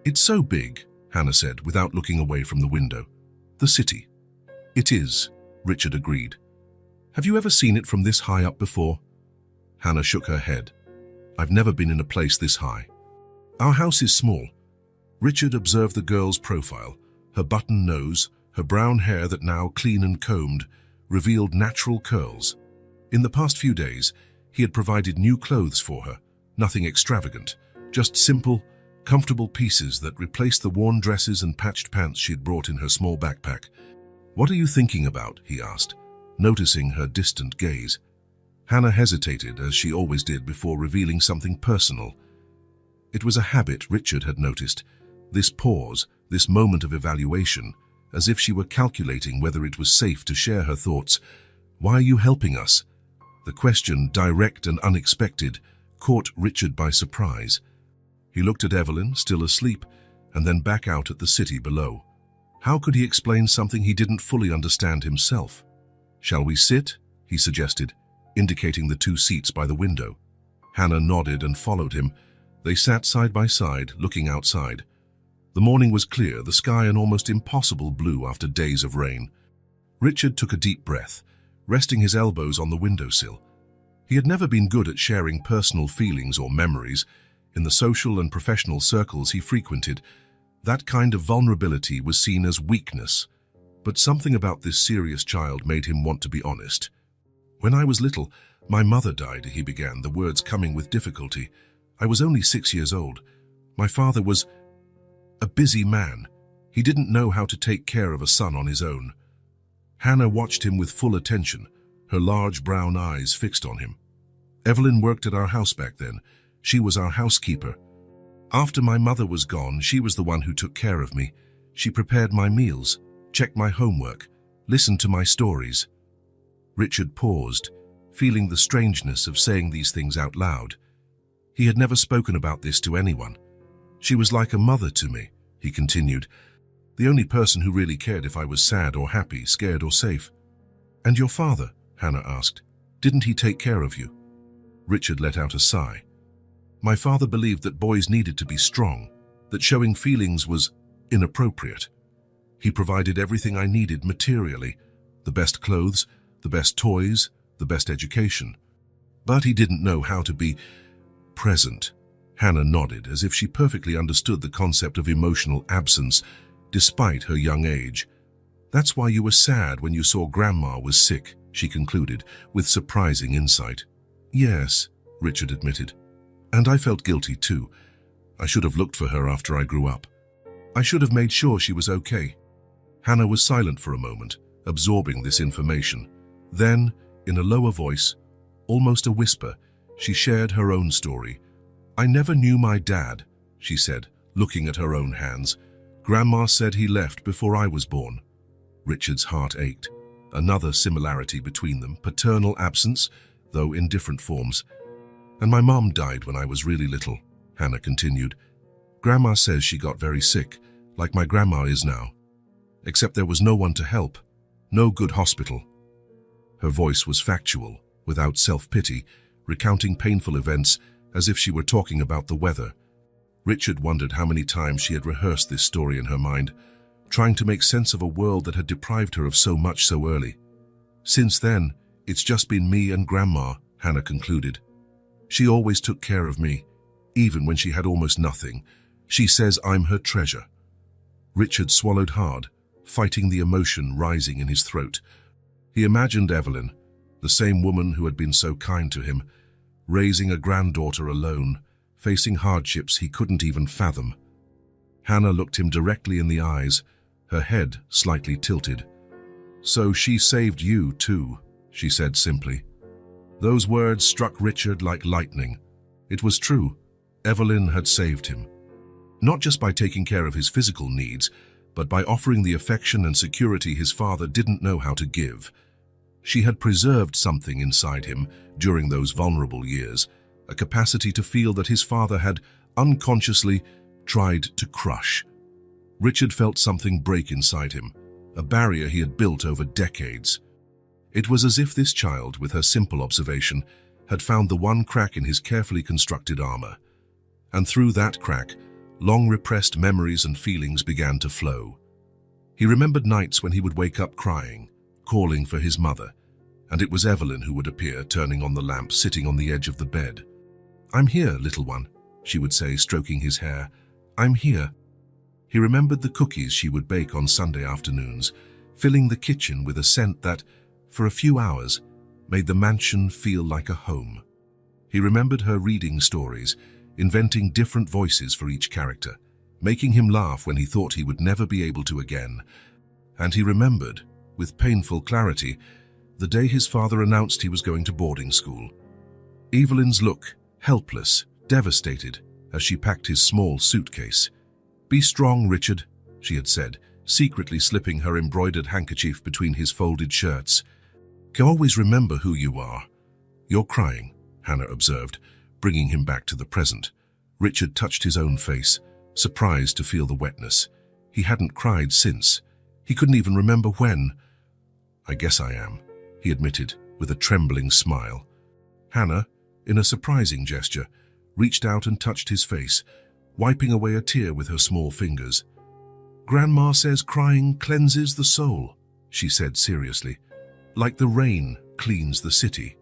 "It's so big," Hannah said, without looking away from the window. "The city." "It is," Richard agreed. "Have you ever seen it from this high up before?" Hannah shook her head. "I've never been in a place this high." "Our house is small." Richard observed the girl's profile, her button nose, her brown hair that now clean and combed, revealed natural curls. In the past few days, he had provided new clothes for her, nothing extravagant, just simple, comfortable pieces that replaced the worn dresses and patched pants she had brought in her small backpack. "What are you thinking about?" he asked, noticing her distant gaze. Hannah hesitated, as she always did before revealing something personal. It was a habit Richard had noticed, this pause, this moment of evaluation, as if she were calculating whether it was safe to share her thoughts. "Why are you helping us?" The question, direct and unexpected, caught Richard by surprise. He looked at Evelyn, still asleep, and then back out at the city below. How could he explain something he didn't fully understand himself? "Shall we sit?" he suggested, indicating the 2 seats by the window. Hannah nodded and followed him. They sat side by side, looking outside. The morning was clear, the sky an almost impossible blue after days of rain. Richard took a deep breath, resting his elbows on the windowsill. He had never been good at sharing personal feelings or memories. In the social and professional circles he frequented, that kind of vulnerability was seen as weakness. But something about this serious child made him want to be honest. "When I was little, my mother died," he began, the words coming with difficulty. "I was only 6 years old. My father was a busy man. He didn't know how to take care of a son on his own." Hannah watched him with full attention, her large brown eyes fixed on him. "Evelyn worked at our house back then. She was our housekeeper. After my mother was gone, she was the one who took care of me. She prepared my meals, checked my homework, listened to my stories." Richard paused, feeling the strangeness of saying these things out loud. He had never spoken about this to anyone. "She was like a mother to me," he continued. "The only person who really cared if I was sad or happy, scared or safe." "And your father?" Hannah asked. "Didn't he take care of you?" Richard let out a sigh. "My father believed that boys needed to be strong, that showing feelings was inappropriate. He provided everything I needed materially, the best clothes, the best toys, the best education. But he didn't know how to be present." Hannah nodded, as if she perfectly understood the concept of emotional absence, despite her young age. "That's why you were sad when you saw Grandma was sick," she concluded, with surprising insight. "Yes," Richard admitted. "And I felt guilty too. I should have looked for her after I grew up. I should have made sure she was okay." Hannah was silent for a moment, absorbing this information. Then, in a lower voice, almost a whisper, she shared her own story. "I never knew my dad," she said, looking at her own hands. "Grandma said he left before I was born." Richard's heart ached. Another similarity between them, paternal absence, though in different forms. "And my mom died when I was really little," Hannah continued. "Grandma says she got very sick, like my grandma is now. Except there was no one to help, no good hospital." Her voice was factual, without self-pity, recounting painful events as if she were talking about the weather. Richard wondered how many times she had rehearsed this story in her mind, trying to make sense of a world that had deprived her of so much so early. "Since then, it's just been me and Grandma," Hannah concluded. "She always took care of me, even when she had almost nothing. She says I'm her treasure." Richard swallowed hard, fighting the emotion rising in his throat. He imagined Evelyn, the same woman who had been so kind to him, raising a granddaughter alone, facing hardships he couldn't even fathom. Hannah looked him directly in the eyes, her head slightly tilted. "So she saved you too," she said simply. Those words struck Richard like lightning. It was true. Evelyn had saved him. Not just by taking care of his physical needs, but by offering the affection and security his father didn't know how to give. She had preserved something inside him during those vulnerable years, a capacity to feel that his father had unconsciously tried to crush. Richard felt something break inside him, a barrier he had built over decades. It was as if this child, with her simple observation, had found the one crack in his carefully constructed armor. And through that crack, long repressed memories and feelings began to flow. He remembered nights when he would wake up crying, calling for his mother, and it was Evelyn who would appear, turning on the lamp, sitting on the edge of the bed. "I'm here, little one," she would say, stroking his hair. "I'm here." He remembered the cookies she would bake on Sunday afternoons, filling the kitchen with a scent that, for a few hours, made the mansion feel like a home. He remembered her reading stories, inventing different voices for each character, making him laugh when he thought he would never be able to again. And he remembered, with painful clarity, the day his father announced he was going to boarding school. Evelyn's look, helpless, devastated, as she packed his small suitcase. "Be strong, Richard," she had said, secretly slipping her embroidered handkerchief between his folded shirts. "Always remember who you are." "You're crying," Hannah observed, bringing him back to the present. Richard touched his own face, surprised to feel the wetness. He hadn't cried since. He couldn't even remember when. "I guess I am," he admitted, with a trembling smile. Hannah, in a surprising gesture, reached out and touched his face, wiping away a tear with her small fingers. "Grandma says crying cleanses the soul," she said seriously, "like the rain cleans the city."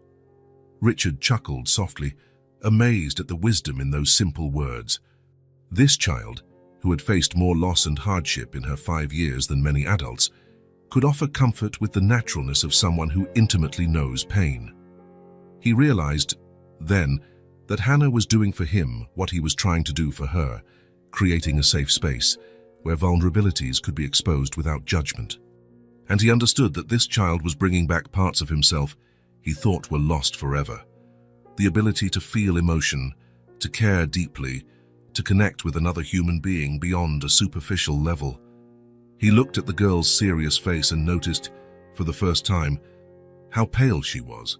Richard chuckled softly, amazed at the wisdom in those simple words. This child, who had faced more loss and hardship in her 5 years than many adults, could offer comfort with the naturalness of someone who intimately knows pain. He realized, then, that Hannah was doing for him what he was trying to do for her, creating a safe space where vulnerabilities could be exposed without judgment. And he understood that this child was bringing back parts of himself he thought were lost forever. The ability to feel emotion, to care deeply, to connect with another human being beyond a superficial level. He looked at the girl's serious face and noticed, for the first time, how pale she was.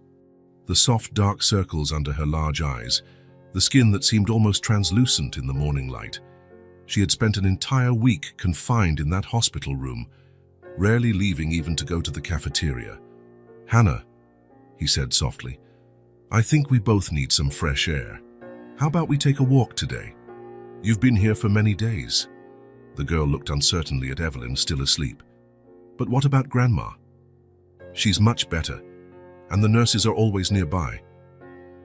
The soft, dark circles under her large eyes, the skin that seemed almost translucent in the morning light. She had spent an entire week confined in that hospital room, rarely leaving even to go to the cafeteria. "Hannah," he said softly, "I think we both need some fresh air. How about we take a walk today? You've been here for many days." The girl looked uncertainly at Evelyn, still asleep. "But what about Grandma?" "She's much better, and the nurses are always nearby.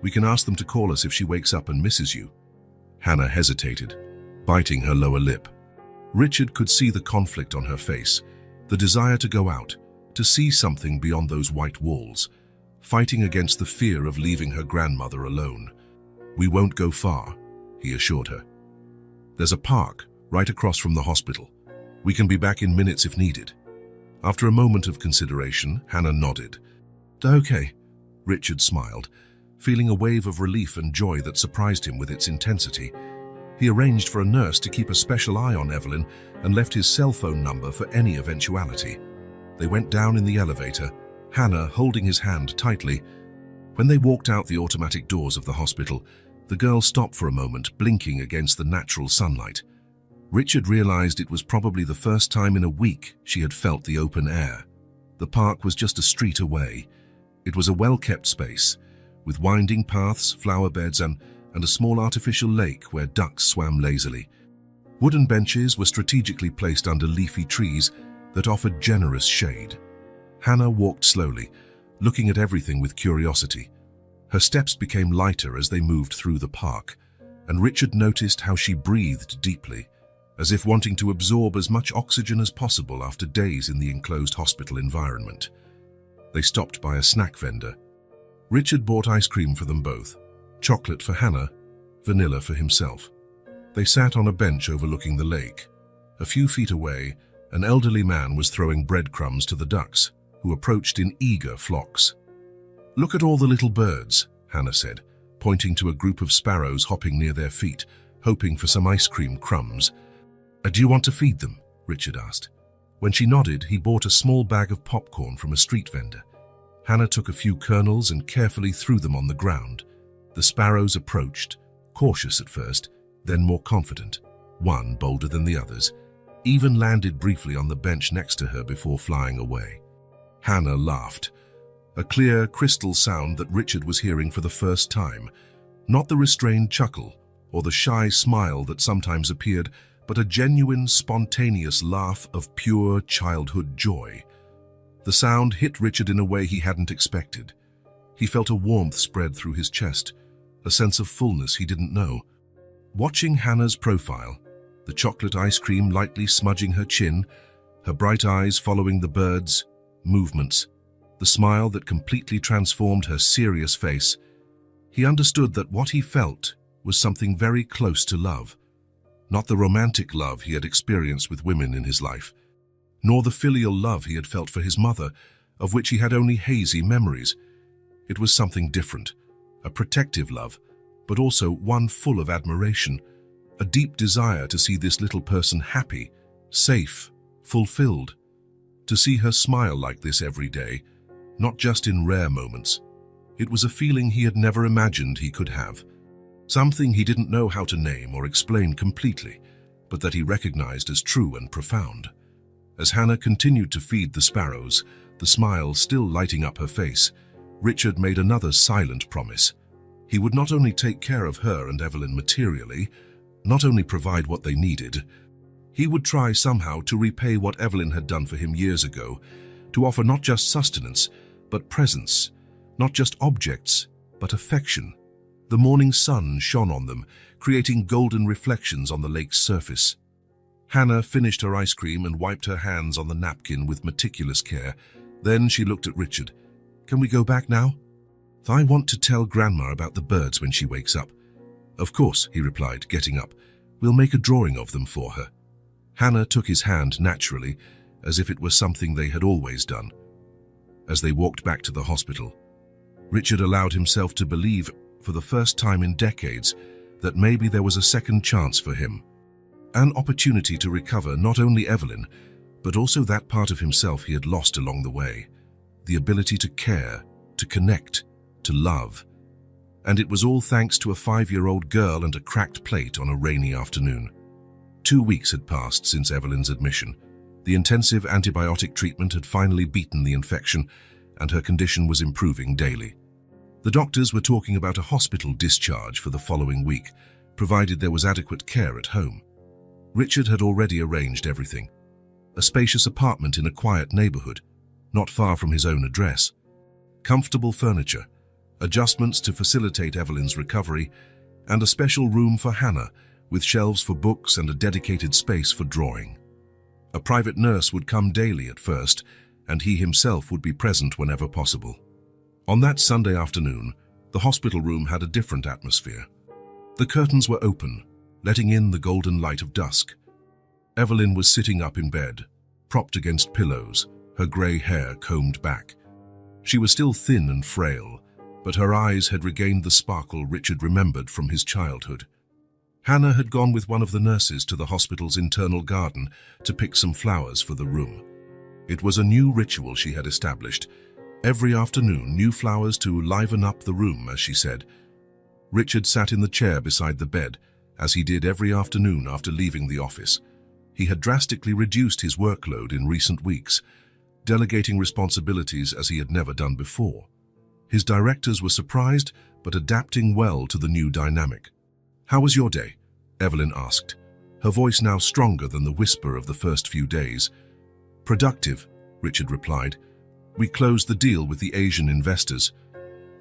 We can ask them to call us if she wakes up and misses you." Hannah hesitated, biting her lower lip. Richard could see the conflict on her face, the desire to go out, to see something beyond those white walls, fighting against the fear of leaving her grandmother alone. "We won't go far," he assured her. "There's a park right across from the hospital. We can be back in minutes if needed." After a moment of consideration, Hannah nodded. "Okay," Richard smiled, feeling a wave of relief and joy that surprised him with its intensity. He arranged for a nurse to keep a special eye on Evelyn and left his cell phone number for any eventuality. They went down in the elevator, Hannah holding his hand tightly. When they walked out the automatic doors of the hospital, the girl stopped for a moment, blinking against the natural sunlight. Richard realized it was probably the first time in a week she had felt the open air. The park was just a street away. It was a well-kept space, with winding paths, flower beds, and a small artificial lake where ducks swam lazily. Wooden benches were strategically placed under leafy trees that offered generous shade. Hannah walked slowly, looking at everything with curiosity. Her steps became lighter as they moved through the park, and Richard noticed how she breathed deeply, as if wanting to absorb as much oxygen as possible after days in the enclosed hospital environment. They stopped by a snack vendor. Richard bought ice cream for them both, chocolate for Hannah, vanilla for himself. They sat on a bench overlooking the lake. A few feet away, an elderly man was throwing breadcrumbs to the ducks, who approached in eager flocks. "Look at all the little birds," Hannah said, pointing to a group of sparrows hopping near their feet, hoping for some ice cream crumbs. "Do you want to feed them?" Richard asked. When she nodded, he bought a small bag of popcorn from a street vendor. Hannah took a few kernels and carefully threw them on the ground. The sparrows approached, cautious at first, then more confident, one bolder than the others, even landed briefly on the bench next to her before flying away. Hannah laughed, a clear, crystal sound that Richard was hearing for the first time, not the restrained chuckle or the shy smile that sometimes appeared, but a genuine, spontaneous laugh of pure childhood joy. The sound hit Richard in a way he hadn't expected. He felt a warmth spread through his chest, a sense of fullness he didn't know. Watching Hannah's profile, the chocolate ice cream lightly smudging her chin, her bright eyes following the birds' movements, the smile that completely transformed her serious face, he understood that what he felt was something very close to love. Not the romantic love he had experienced with women in his life, nor the filial love he had felt for his mother, of which he had only hazy memories. It was something different, a protective love, but also one full of admiration, a deep desire to see this little person happy, safe, fulfilled. To see her smile like this every day, not just in rare moments. It was a feeling he had never imagined he could have. Something he didn't know how to name or explain completely, but that he recognized as true and profound. As Hannah continued to feed the sparrows, the smile still lighting up her face, Richard made another silent promise. He would not only take care of her and Evelyn materially, not only provide what they needed, he would try somehow to repay what Evelyn had done for him years ago, to offer not just sustenance, but presence, not just objects, but affection. The morning sun shone on them, creating golden reflections on the lake's surface. Hannah finished her ice cream and wiped her hands on the napkin with meticulous care. Then she looked at Richard. "Can we go back now? I want to tell Grandma about the birds when she wakes up." "Of course," he replied, getting up. "We'll make a drawing of them for her." Hannah took his hand naturally, as if it were something they had always done. As they walked back to the hospital, Richard allowed himself to believe, for the first time in decades, that maybe there was a second chance for him. An opportunity to recover not only Evelyn, but also that part of himself he had lost along the way. The ability to care, to connect, to love. And it was all thanks to a 5-year-old girl and a cracked plate on a rainy afternoon. 2 weeks had passed since Evelyn's admission. The intensive antibiotic treatment had finally beaten the infection, and her condition was improving daily. The doctors were talking about a hospital discharge for the following week, provided there was adequate care at home. Richard had already arranged everything. A spacious apartment in a quiet neighborhood, not far from his own address. Comfortable furniture, adjustments to facilitate Evelyn's recovery, and a special room for Hannah, with shelves for books and a dedicated space for drawing. A private nurse would come daily at first, and he himself would be present whenever possible. On that Sunday afternoon, the hospital room had a different atmosphere. The curtains were open, letting in the golden light of dusk. Evelyn was sitting up in bed, propped against pillows, her grey hair combed back. She was still thin and frail, but her eyes had regained the sparkle Richard remembered from his childhood. Hannah had gone with one of the nurses to the hospital's internal garden to pick some flowers for the room. It was a new ritual she had established. Every afternoon, new flowers to liven up the room, as she said. Richard sat in the chair beside the bed, as he did every afternoon after leaving the office. He had drastically reduced his workload in recent weeks, delegating responsibilities as he had never done before. His directors were surprised, but adapting well to the new dynamic. "How was your day?" Evelyn asked, her voice now stronger than the whisper of the first few days. "Productive," Richard replied. "We closed the deal with the Asian investors."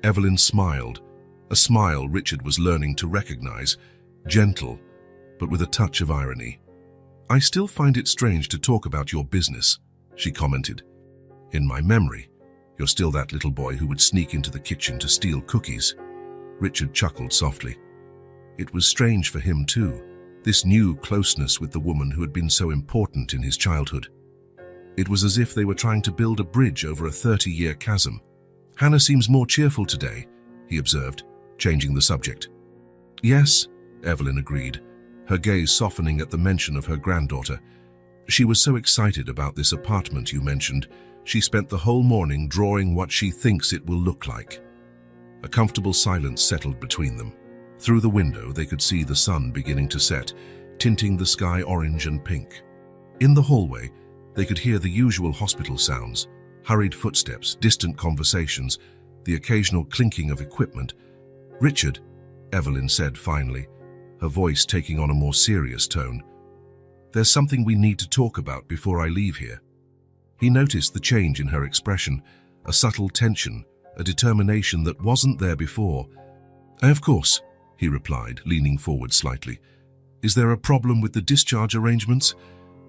Evelyn smiled, a smile Richard was learning to recognize, gentle, but with a touch of irony. "I still find it strange to talk about your business," she commented. "In my memory, you're still that little boy who would sneak into the kitchen to steal cookies." Richard chuckled softly. It was strange for him too, this new closeness with the woman who had been so important in his childhood. It was as if they were trying to build a bridge over a 30-year chasm. "Hannah seems more cheerful today," he observed, changing the subject. "Yes," Evelyn agreed, her gaze softening at the mention of her granddaughter. "She was so excited about this apartment you mentioned. She spent the whole morning drawing what she thinks it will look like." A comfortable silence settled between them. Through the window, they could see the sun beginning to set, tinting the sky orange and pink. In the hallway, they could hear the usual hospital sounds, hurried footsteps, distant conversations, the occasional clinking of equipment. "Richard," Evelyn said finally, her voice taking on a more serious tone, "there's something we need to talk about before I leave here." He noticed the change in her expression, a subtle tension, a determination that wasn't there before. "Of course," he replied, leaning forward slightly. "Is there a problem with the discharge arrangements?"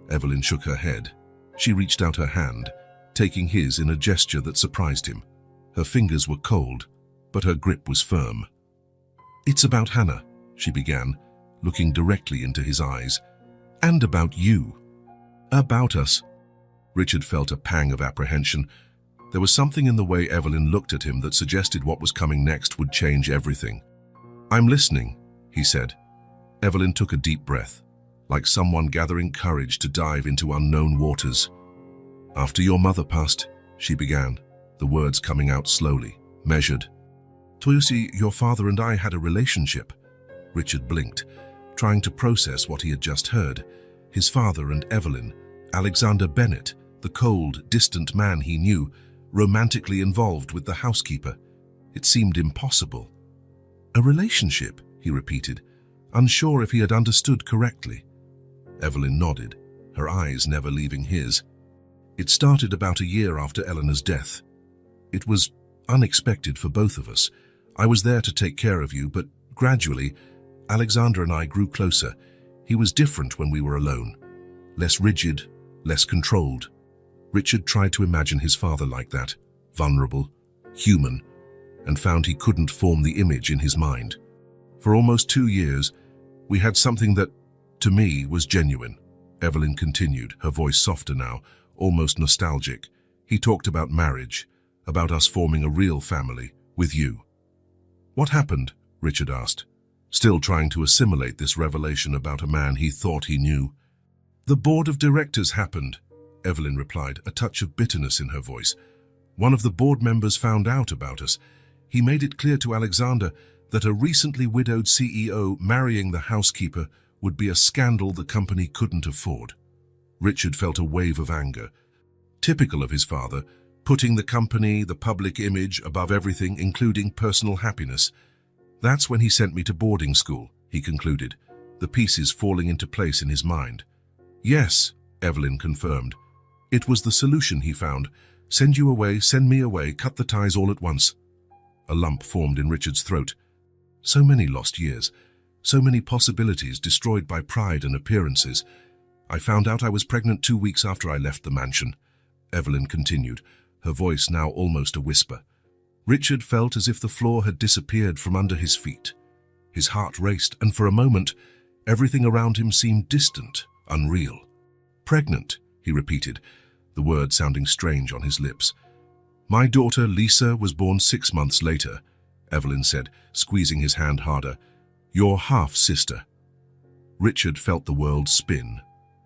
Evelyn shook her head. She reached out her hand, taking his in a gesture that surprised him. Her fingers were cold, but her grip was firm. "It's about Hannah," she began, looking directly into his eyes. "And about you." "About us." Richard felt a pang of apprehension. There was something in the way Evelyn looked at him that suggested what was coming next would change everything. "I'm listening," he said. Evelyn took a deep breath, like someone gathering courage to dive into unknown waters. "After your mother passed," she began, the words coming out slowly, measured. "Toyosi, your father and I had a relationship." Richard blinked, trying to process what he had just heard. His father and Evelyn, Alexander Bennett, the cold, distant man he knew, romantically involved with the housekeeper. It seemed impossible. "A relationship," he repeated, unsure if he had understood correctly. Evelyn nodded, her eyes never leaving his. "It started about a year after Eleanor's death. It was unexpected for both of us. I was there to take care of you, but gradually, Alexander and I grew closer. He was different when we were alone. less rigid, less controlled. Richard tried to imagine his father like that, vulnerable, human, and found he couldn't form the image in his mind. For almost 2 years, we had something that, to me, was genuine. Evelyn continued, her voice softer now, almost nostalgic. He talked about marriage, about us forming a real family, with you. What happened? Richard asked, still trying to assimilate this revelation about a man he thought he knew. The board of directors happened, Evelyn replied, a touch of bitterness in her voice. One of the board members found out about us. He made it clear to Alexander that a recently widowed CEO marrying the housekeeper would be a scandal the company couldn't afford. Richard felt a wave of anger. Typical of his father, putting the company, the public image, above everything, including personal happiness. That's when he sent me to boarding school, he concluded, the pieces falling into place in his mind. Yes, Evelyn confirmed. It was the solution he found. Send you away, send me away, cut the ties all at once. A lump formed in Richard's throat. So many lost years, so many possibilities destroyed by pride and appearances. I found out I was pregnant 2 weeks after I left the mansion, Evelyn continued, her voice now almost a whisper. Richard felt as if the floor had disappeared from under his feet. His heart raced, and for a moment, everything around him seemed distant, unreal. Pregnant, he repeated, the word sounding strange on his lips. My daughter, Lisa, was born 6 months later, Evelyn said, squeezing his hand harder. Your half-sister. Richard felt the world spin.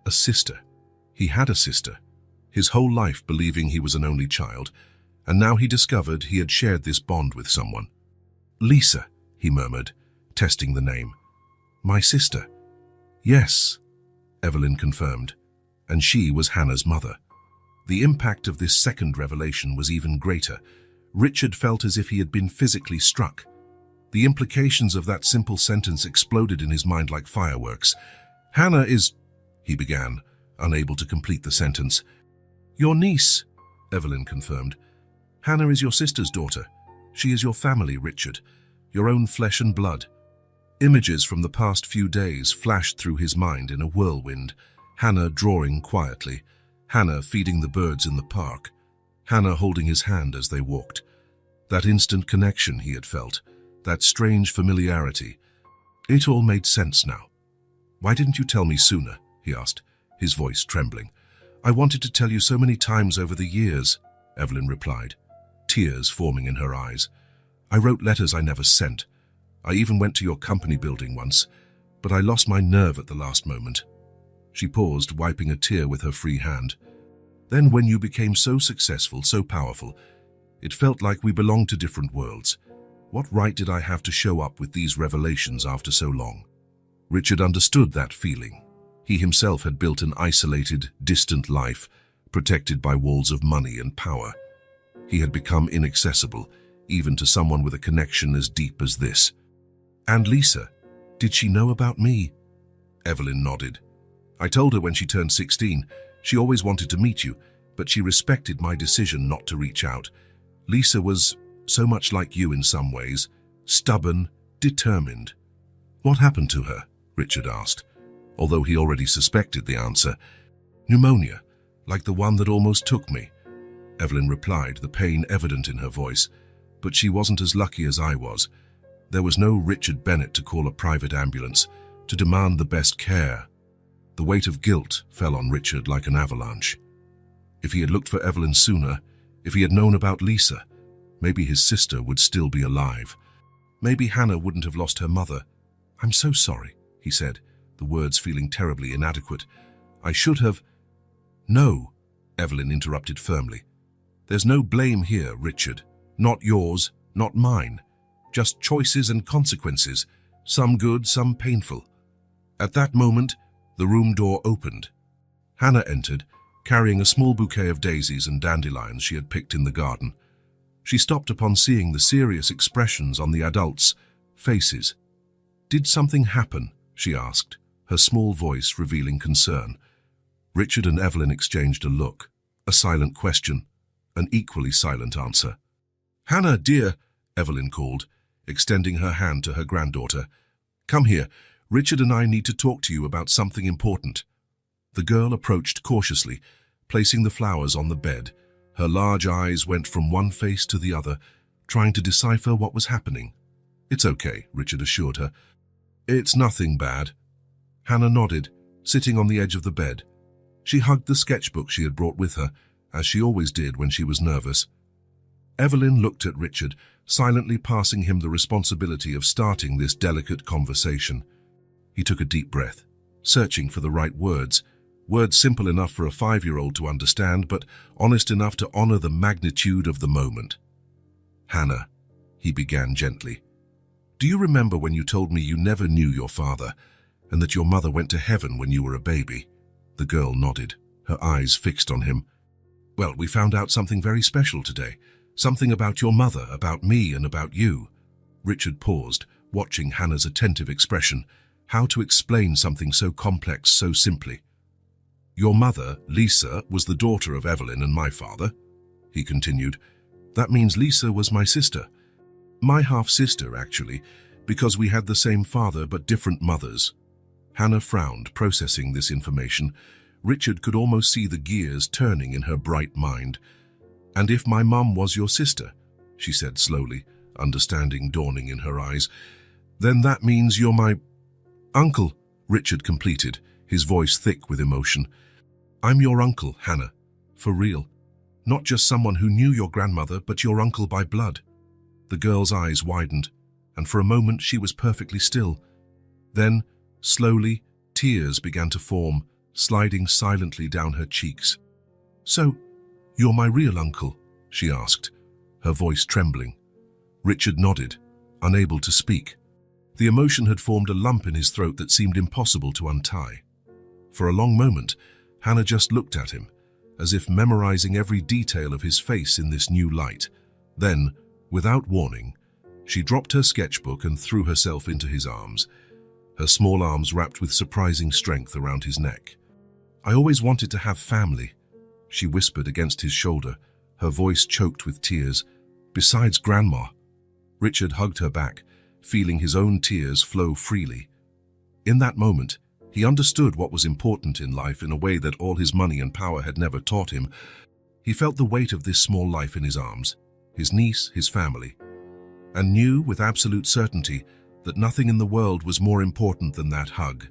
A sister. He had a sister. His whole life believing he was an only child, and now he discovered he had shared this bond with someone. Lisa, he murmured, testing the name. My sister. Yes, Evelyn confirmed, and she was Hannah's mother. The impact of this second revelation was even greater. Richard felt as if he had been physically struck. The implications of that simple sentence exploded in his mind like fireworks. Hannah is, he began, unable to complete the sentence. Your niece, Evelyn confirmed. Hannah is your sister's daughter. She is your family, Richard, your own flesh and blood. Images from the past few days flashed through his mind in a whirlwind. Hannah drawing quietly, Hannah feeding the birds in the park, Hannah holding his hand as they walked. That instant connection he had felt, that strange familiarity. It all made sense now. Why didn't you tell me sooner? He asked, his voice trembling. I wanted to tell you so many times over the years, Evelyn replied, tears forming in her eyes. I wrote letters I never sent. I even went to your company building once, but I lost my nerve at the last moment. She paused, wiping a tear with her free hand. Then when you became so successful, so powerful, it felt like we belonged to different worlds. What right did I have to show up with these revelations after so long? Richard understood that feeling. He himself had built an isolated, distant life, protected by walls of money and power. He had become inaccessible, even to someone with a connection as deep as this. And Lisa, did she know about me? Evelyn nodded. I told her when she turned 16. She always wanted to meet you, but she respected my decision not to reach out. Lisa was so much like you in some ways, stubborn, determined. What happened to her? Richard asked, although he already suspected the answer. Pneumonia, like the one that almost took me, Evelyn replied, the pain evident in her voice. But she wasn't as lucky as I was. There was no Richard Bennett to call a private ambulance, to demand the best care. The weight of guilt fell on Richard like an avalanche. If he had looked for Evelyn sooner, if he had known about Lisa, maybe his sister would still be alive. Maybe Hannah wouldn't have lost her mother. I'm so sorry, he said, the words feeling terribly inadequate. I should have... No, Evelyn interrupted firmly. There's no blame here, Richard. Not yours, not mine. Just choices and consequences, some good, some painful. At that moment, the room door opened. Hannah entered, carrying a small bouquet of daisies and dandelions she had picked in the garden. She stopped upon seeing the serious expressions on the adults' faces. Did something happen? She asked, her small voice revealing concern. Richard and Evelyn exchanged a look, a silent question, an equally silent answer. Hannah, dear, Evelyn called, extending her hand to her granddaughter. Come here. Richard and I need to talk to you about something important. The girl approached cautiously, placing the flowers on the bed. Her large eyes went from one face to the other, trying to decipher what was happening. "It's okay," Richard assured her. "It's nothing bad." Hannah nodded, sitting on the edge of the bed. She hugged the sketchbook she had brought with her, as she always did when she was nervous. Evelyn looked at Richard, silently passing him the responsibility of starting this delicate conversation. He took a deep breath, searching for the right words simple enough for a 5-year-old to understand, but honest enough to honor the magnitude of the moment. "Hannah," he began gently, "do you remember when you told me you never knew your father, and that your mother went to heaven when you were a baby?" The girl nodded, her eyes fixed on him. "Well, we found out something very special today. Something about your mother, about me, and about you." Richard paused, watching Hannah's attentive expression. How to explain something so complex so simply? "Your mother, Lisa, was the daughter of Evelyn and my father," he continued. "That means Lisa was my sister. My half-sister, actually, because we had the same father but different mothers." Hannah frowned, processing this information. Richard could almost see the gears turning in her bright mind. "And if my mum was your sister," she said slowly, understanding dawning in her eyes, "then that means you're my uncle," Richard completed, his voice thick with emotion. "I'm your uncle, Hannah, for real. Not just someone who knew your grandmother, but your uncle by blood." The girl's eyes widened, and for a moment she was perfectly still. Then, slowly, tears began to form, sliding silently down her cheeks. "So, you're my real uncle?" she asked, her voice trembling. Richard nodded, unable to speak. The emotion had formed a lump in his throat that seemed impossible to untie. For a long moment, Hannah just looked at him, as if memorizing every detail of his face in this new light. Then, without warning, she dropped her sketchbook and threw herself into his arms, her small arms wrapped with surprising strength around his neck. "I always wanted to have family," she whispered against his shoulder, her voice choked with tears. "Besides Grandma." Richard hugged her back, feeling his own tears flow freely. In that moment, he understood what was important in life in a way that all his money and power had never taught him. He felt the weight of this small life in his arms, his niece, his family, and knew with absolute certainty that nothing in the world was more important than that hug.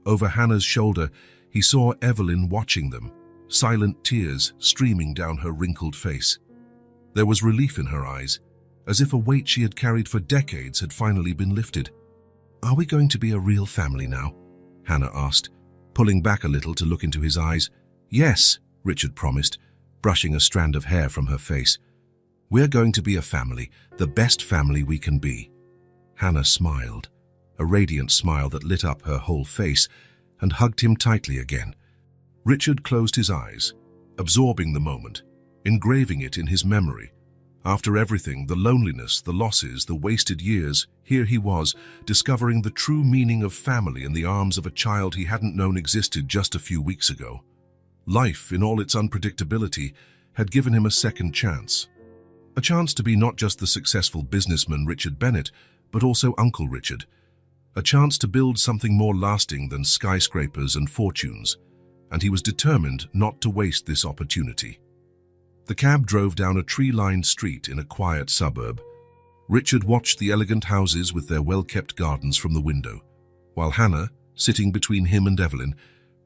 Over Hannah's shoulder, he saw Evelyn watching them, silent tears streaming down her wrinkled face. There was relief in her eyes, as if a weight she had carried for decades had finally been lifted. "Are we going to be a real family now?" Hannah asked, pulling back a little to look into his eyes. "Yes," Richard promised, brushing a strand of hair from her face. "We're going to be a family, the best family we can be." Hannah smiled, a radiant smile that lit up her whole face, and hugged him tightly again. Richard closed his eyes, absorbing the moment, engraving it in his memory. After everything, the loneliness, the losses, the wasted years, here he was, discovering the true meaning of family in the arms of a child he hadn't known existed just a few weeks ago. Life, in all its unpredictability, had given him a second chance. A chance to be not just the successful businessman Richard Bennett, but also Uncle Richard. A chance to build something more lasting than skyscrapers and fortunes, and he was determined not to waste this opportunity. The cab drove down a tree-lined street in a quiet suburb. Richard watched the elegant houses with their well-kept gardens from the window, while Hannah, sitting between him and Evelyn,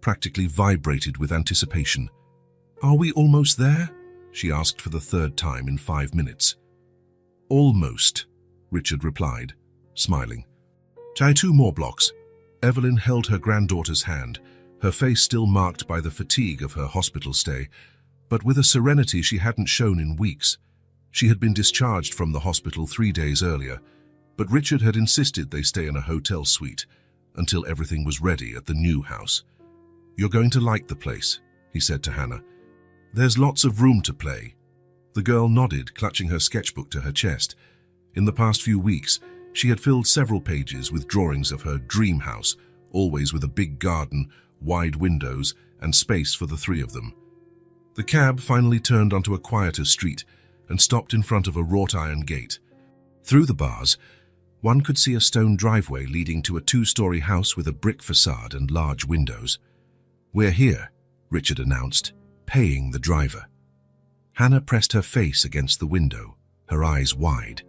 practically vibrated with anticipation. "Are we almost there?" she asked for the third time in 5 minutes. "Almost," Richard replied, smiling. "Try 2 more blocks." Evelyn held her granddaughter's hand, her face still marked by the fatigue of her hospital stay, but with a serenity she hadn't shown in weeks. She had been discharged from the hospital 3 days earlier, but Richard had insisted they stay in a hotel suite until everything was ready at the new house. "You're going to like the place," he said to Hannah. "There's lots of room to play." The girl nodded, clutching her sketchbook to her chest. In the past few weeks, she had filled several pages with drawings of her dream house, always with a big garden, wide windows, and space for the 3 of them. The cab finally turned onto a quieter street and stopped in front of a wrought-iron gate. Through the bars, one could see a stone driveway leading to a 2-story house with a brick facade and large windows. "We're here," Richard announced, paying the driver. Hannah pressed her face against the window, her eyes wide.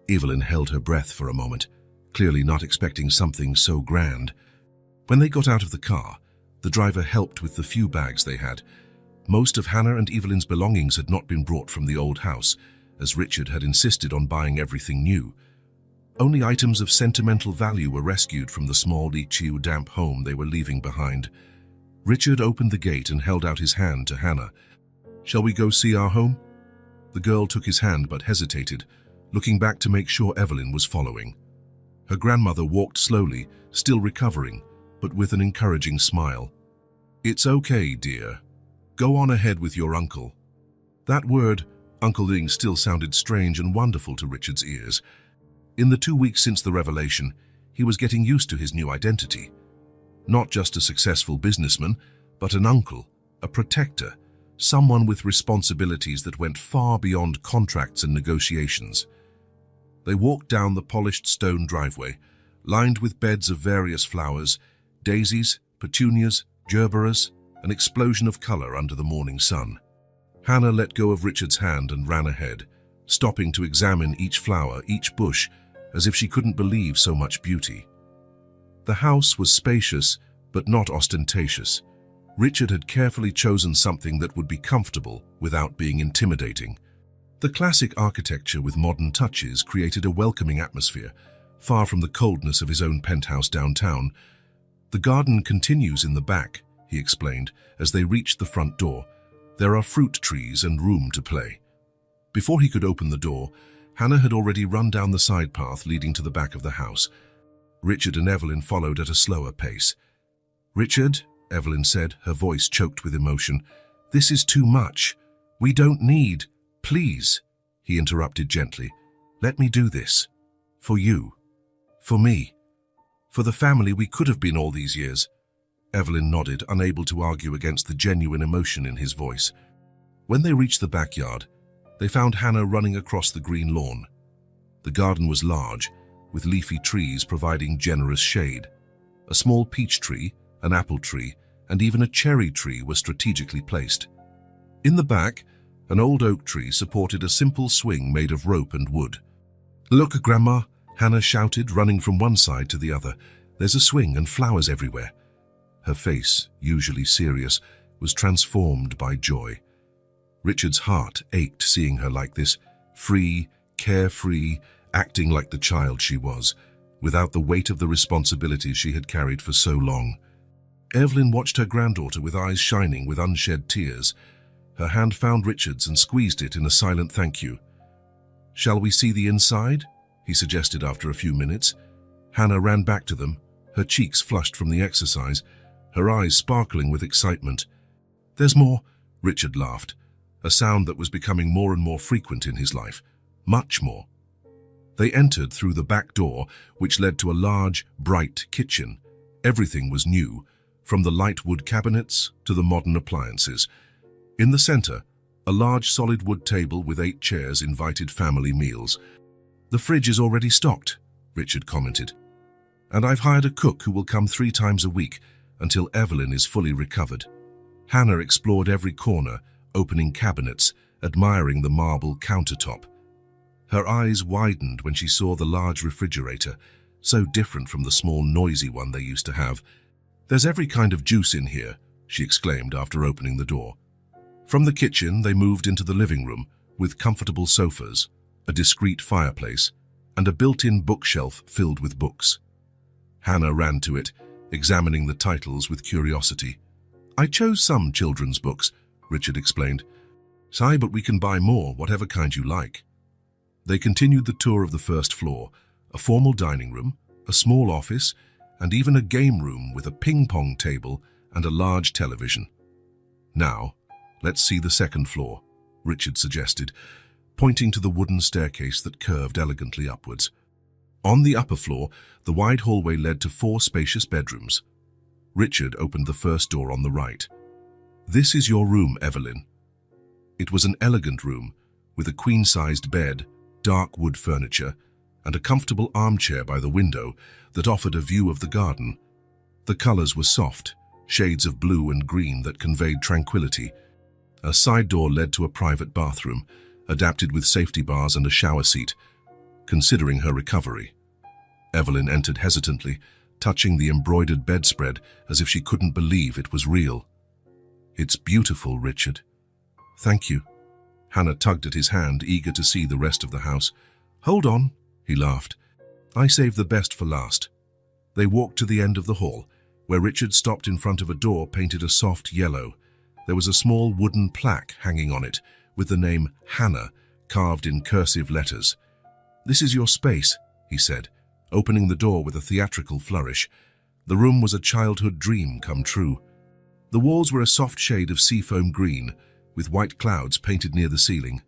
Evelyn held her breath for a moment, clearly not expecting something so grand. When they got out of the car, the driver helped with the few bags they had. Most of Hannah and Evelyn's belongings had not been brought from the old house, as Richard had insisted on buying everything new. Only items of sentimental value were rescued from the small, leachy, damp home they were leaving behind. Richard opened the gate and held out his hand to Hannah. "Shall we go see our home?" The girl took his hand but hesitated, looking back to make sure Evelyn was following. Her grandmother walked slowly, still recovering, but with an encouraging smile. "It's okay, dear. Go on ahead with your uncle." That word, uncling, still sounded strange and wonderful to Richard's ears. In the 2 weeks since the revelation, he was getting used to his new identity. Not just a successful businessman, but an uncle, a protector, someone with responsibilities that went far beyond contracts and negotiations. They walked down the polished stone driveway, lined with beds of various flowers, daisies, petunias, gerberas, an explosion of color under the morning sun. Hannah let go of Richard's hand and ran ahead, stopping to examine each flower, each bush, as if she couldn't believe so much beauty. The house was spacious, but not ostentatious. Richard had carefully chosen something that would be comfortable without being intimidating. The classic architecture with modern touches created a welcoming atmosphere, far from the coldness of his own penthouse downtown. "The garden continues in the back," he explained, as they reached the front door. "There are fruit trees and room to play." Before he could open the door, Hannah had already run down the side path leading to the back of the house. Richard and Evelyn followed at a slower pace. "Richard," Evelyn said, her voice choked with emotion, "this is too much. We don't need—" "Please," he interrupted gently, "let me do this. For you. For me. For the family we could have been all these years." Evelyn nodded, unable to argue against the genuine emotion in his voice. When they reached the backyard, they found Hannah running across the green lawn. The garden was large, with leafy trees providing generous shade. A small peach tree, an apple tree, and even a cherry tree were strategically placed. In the back, an old oak tree supported a simple swing made of rope and wood. "Look, Grandma," Hannah shouted, running from one side to the other. "There's a swing and flowers everywhere." Her face, usually serious, was transformed by joy. Richard's heart ached seeing her like this, free, carefree, acting like the child she was, without the weight of the responsibilities she had carried for so long. Evelyn watched her granddaughter with eyes shining with unshed tears. Her hand found Richard's and squeezed it in a silent thank you. "Shall we see the inside?" he suggested after a few minutes. Hannah ran back to them, her cheeks flushed from the exercise, her eyes sparkling with excitement. "There's more," Richard laughed, a sound that was becoming more and more frequent in his life. Much more. They entered through the back door, which led to a large, bright kitchen. Everything was new, from the light wood cabinets to the modern appliances. In the center, a large solid wood table with 8 chairs invited family meals. "The fridge is already stocked," Richard commented. "And I've hired a cook who will come 3 times a week until Evelyn is fully recovered." Hannah explored every corner, opening cabinets, admiring the marble countertop. Her eyes widened when she saw the large refrigerator, so different from the small, noisy one they used to have. "There's every kind of juice in here," she exclaimed after opening the door. From the kitchen, they moved into the living room, with comfortable sofas, a discreet fireplace, and a built-in bookshelf filled with books. Hannah ran to it, examining the titles with curiosity. "I chose some children's books," Richard explained. "Say, but we can buy more, whatever kind you like." They continued the tour of the first floor, a formal dining room, a small office, and even a game room with a ping-pong table and a large television. "Now, let's see the second floor," Richard suggested, pointing to the wooden staircase that curved elegantly upwards. On the upper floor, the wide hallway led to 4 spacious bedrooms. Richard opened the first door on the right. "This is your room, Evelyn." It was an elegant room, with a queen-sized bed, dark wood furniture, and a comfortable armchair by the window that offered a view of the garden. The colors were soft, shades of blue and green that conveyed tranquility. A side door led to a private bathroom, adapted with safety bars and a shower seat. Considering her recovery, Evelyn entered hesitantly, touching the embroidered bedspread as if she couldn't believe it was real. "It's beautiful, Richard." "Thank you." Hannah tugged at his hand, eager to see the rest of the house. "Hold on," he laughed. "I saved the best for last." They walked to the end of the hall, where Richard stopped in front of a door painted a soft yellow. There was a small wooden plaque hanging on it, with the name Hannah carved in cursive letters. "This is your space," he said, opening the door with a theatrical flourish. The room was a childhood dream come true. The walls were a soft shade of seafoam green, with white clouds painted near the ceiling.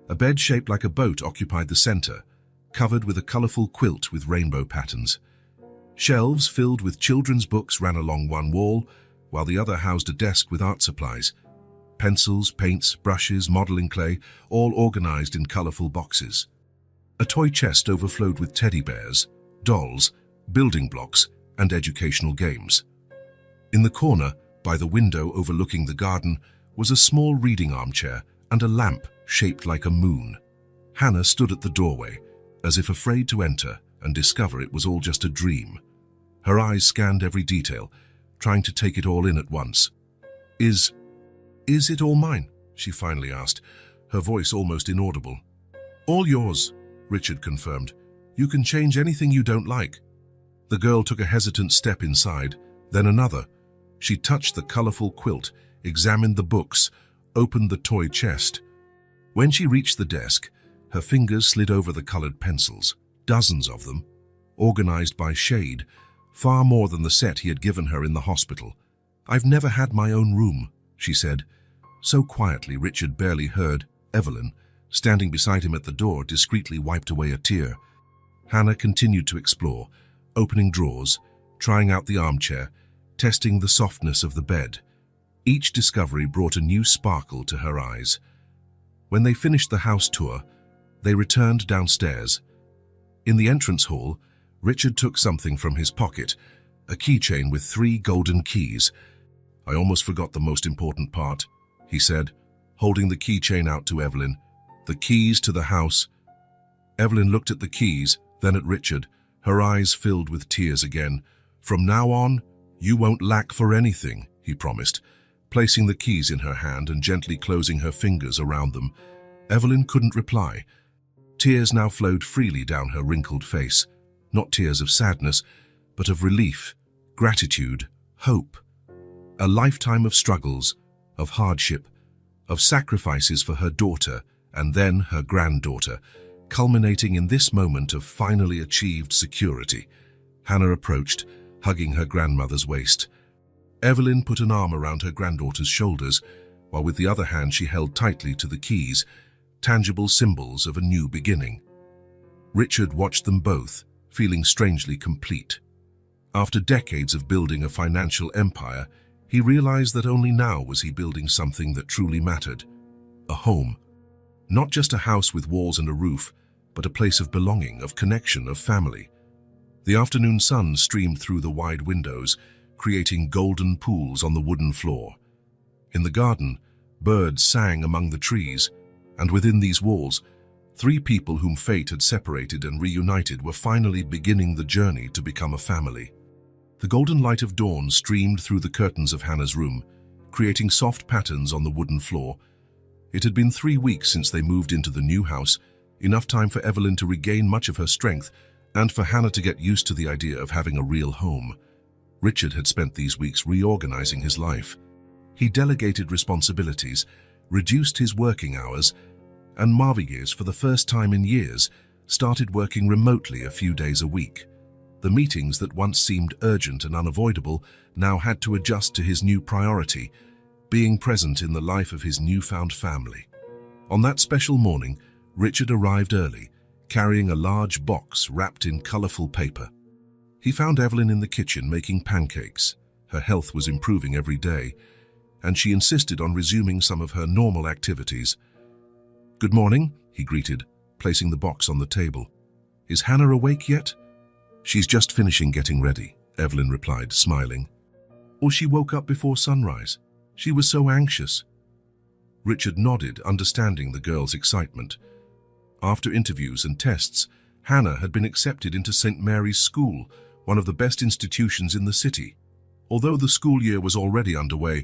A bed shaped like a boat occupied the center, covered with a colorful quilt with rainbow patterns. Shelves filled with children's books ran along one wall, while the other housed a desk with art supplies. Pencils, paints, brushes, modeling clay, all organized in colorful boxes. A toy chest overflowed with teddy bears, dolls, building blocks, and educational games. In the corner, by the window overlooking the garden, was a small reading armchair and a lamp shaped like a moon. Hannah stood at the doorway, as if afraid to enter and discover it was all just a dream. Her eyes scanned every detail, trying to take it all in at once. Is it all mine?" she finally asked, her voice almost inaudible. "All yours," Richard confirmed. "You can change anything you don't like." The girl took a hesitant step inside, then another. She touched the colorful quilt, examined the books, opened the toy chest. When she reached the desk, her fingers slid over the colored pencils, dozens of them, organized by shade, far more than the set he had given her in the hospital. "I've never had my own room," she said. So quietly Richard barely heard. Evelyn, standing beside him at the door, discreetly wiped away a tear. Hannah continued to explore, opening drawers, trying out the armchair, testing the softness of the bed. Each discovery brought a new sparkle to her eyes. When they finished the house tour, they returned downstairs. In the entrance hall, Richard took something from his pocket, a keychain with 3 golden keys. "I almost forgot the most important part," he said, holding the keychain out to Evelyn. "The keys to the house." Evelyn looked at the keys, then at Richard, her eyes filled with tears again. "From now on, you won't lack for anything," he promised, placing the keys in her hand and gently closing her fingers around them. Evelyn couldn't reply. Tears now flowed freely down her wrinkled face, not tears of sadness, but of relief, gratitude, hope. A lifetime of struggles, of hardship, of sacrifices for her daughter and then her granddaughter, culminating in this moment of finally achieved security. Hannah approached, hugging her grandmother's waist. Evelyn put an arm around her granddaughter's shoulders, while with the other hand she held tightly to the keys, tangible symbols of a new beginning. Richard watched them both, feeling strangely complete. After decades of building a financial empire, he realized that only now was he building something that truly mattered. A home. Not just a house with walls and a roof, but a place of belonging, of connection, of family. The afternoon sun streamed through the wide windows, creating golden pools on the wooden floor. In the garden, birds sang among the trees, and within these walls, 3 people whom fate had separated and reunited were finally beginning the journey to become a family. The golden light of dawn streamed through the curtains of Hannah's room, creating soft patterns on the wooden floor. It had been 3 weeks since they moved into the new house, enough time for Evelyn to regain much of her strength and for Hannah to get used to the idea of having a real home. Richard had spent these weeks reorganizing his life. He delegated responsibilities, reduced his working hours, and Marviers, for the first time in years, started working remotely a few days a week. The meetings that once seemed urgent and unavoidable now had to adjust to his new priority, being present in the life of his newfound family. On that special morning, Richard arrived early, carrying a large box wrapped in colorful paper. He found Evelyn in the kitchen making pancakes. Her health was improving every day, and she insisted on resuming some of her normal activities. "Good morning," he greeted, placing the box on the table. "Is Hannah awake yet?" "She's just finishing getting ready," Evelyn replied, smiling. Or she woke up before sunrise. She was so anxious. Richard nodded, understanding the girl's excitement. After interviews and tests, Hannah had been accepted into St. Mary's School, one of the best institutions in the city. Although the school year was already underway,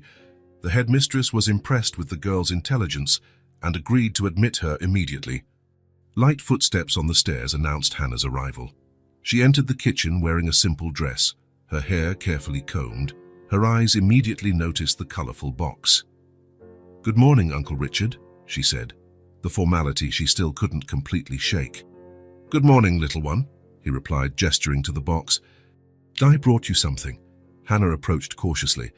the headmistress was impressed with the girl's intelligence and agreed to admit her immediately. Light footsteps on the stairs announced Hannah's arrival. She entered the kitchen wearing a simple dress, her hair carefully combed. Her eyes immediately noticed the colorful box. "Good morning, Uncle Richard," she said, the formality she still couldn't completely shake. "Good morning, little one," he replied, gesturing to the box. "I brought you something." Hannah approached cautiously.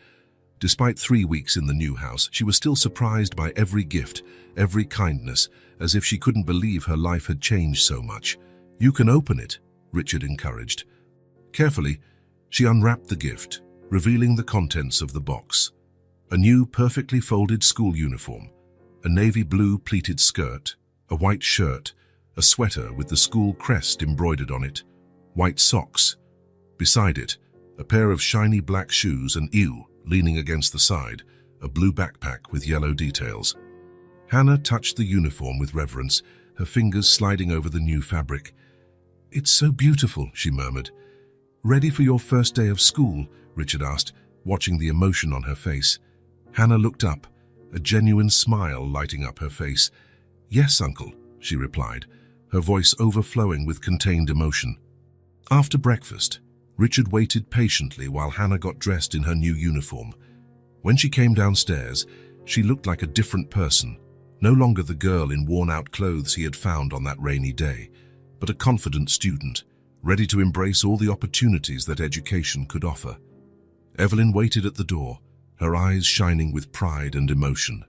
Despite 3 weeks in the new house, she was still surprised by every gift, every kindness, as if she couldn't believe her life had changed so much. "You can open it," Richard encouraged. Carefully, she unwrapped the gift, revealing the contents of the box. A new, perfectly folded school uniform, a navy blue pleated skirt, a white shirt, a sweater with the school crest embroidered on it, white socks. Beside it, a pair of shiny black shoes and leaning against the side, a blue backpack with yellow details. Hannah touched the uniform with reverence, her fingers sliding over the new fabric. "It's so beautiful," she murmured. "Ready for your first day of school?" Richard asked, watching the emotion on her face. Hannah looked up, a genuine smile lighting up her face. "Yes, Uncle," she replied, her voice overflowing with contained emotion. After breakfast, Richard waited patiently while Hannah got dressed in her new uniform. When she came downstairs, she looked like a different person, no longer the girl in worn-out clothes he had found on that rainy day, but a confident student, ready to embrace all the opportunities that education could offer. Evelyn waited at the door, her eyes shining with pride and emotion.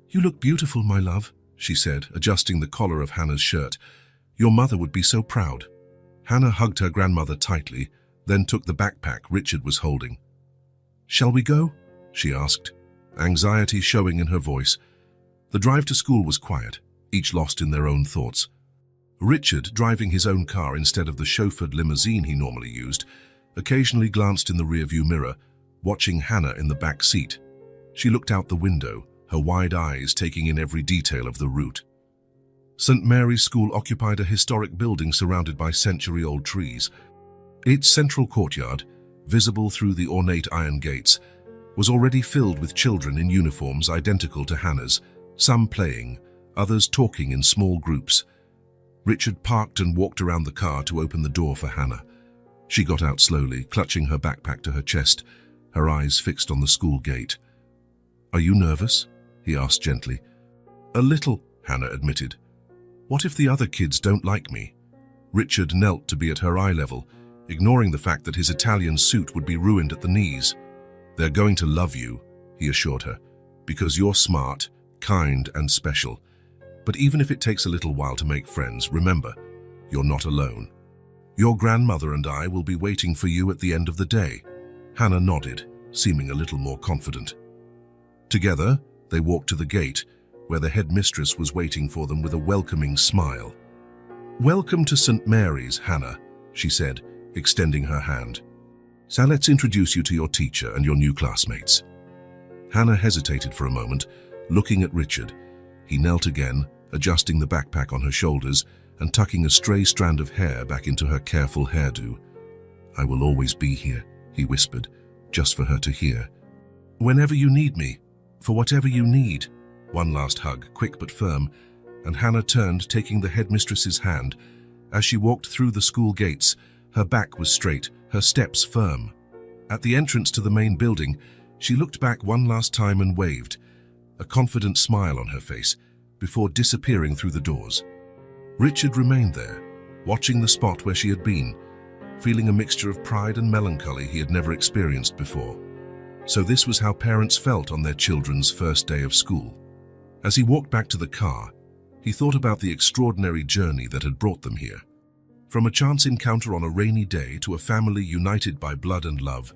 "You look beautiful, my love," she said, adjusting the collar of Hannah's shirt. "Your mother would be so proud." Hannah hugged her grandmother tightly, then took the backpack Richard was holding. "Shall we go?" she asked, anxiety showing in her voice. The drive to school was quiet, each lost in their own thoughts. Richard, driving his own car instead of the chauffeured limousine he normally used, occasionally glanced in the rearview mirror, watching Hannah in the back seat. She looked out the window, her wide eyes taking in every detail of the route. St. Mary's School occupied a historic building surrounded by century-old trees. Its central courtyard, visible through the ornate iron gates, was already filled with children in uniforms identical to Hannah's, some playing, others talking in small groups. Richard parked and walked around the car to open the door for Hannah. She got out slowly, clutching her backpack to her chest, her eyes fixed on the school gate. "Are you nervous?" he asked gently. "A little," Hannah admitted. "What if the other kids don't like me?" Richard knelt to be at her eye level, ignoring the fact that his Italian suit would be ruined at the knees. "They're going to love you," he assured her, "because you're smart, kind, and special. But even if it takes a little while to make friends, remember, you're not alone. Your grandmother and I will be waiting for you at the end of the day." Hannah nodded, seeming a little more confident. Together, they walked to the gate, where the headmistress was waiting for them with a welcoming smile. "Welcome to St. Mary's, Hannah," she said, extending her hand. "So let's introduce you to your teacher and your new classmates." Hannah hesitated for a moment, looking at Richard. He knelt again, adjusting the backpack on her shoulders and tucking a stray strand of hair back into her careful hairdo. "I will always be here," he whispered, just for her to hear. "Whenever you need me, for whatever you need." One last hug, quick but firm, and Hannah turned, taking the headmistress's hand. As she walked through the school gates, her back was straight, her steps firm. At the entrance to the main building, she looked back one last time and waved, a confident smile on her face, before disappearing through the doors. Richard remained there, watching the spot where she had been, feeling a mixture of pride and melancholy he had never experienced before. So this was how parents felt on their children's first day of school. As he walked back to the car, he thought about the extraordinary journey that had brought them here. From a chance encounter on a rainy day to a family united by blood and love,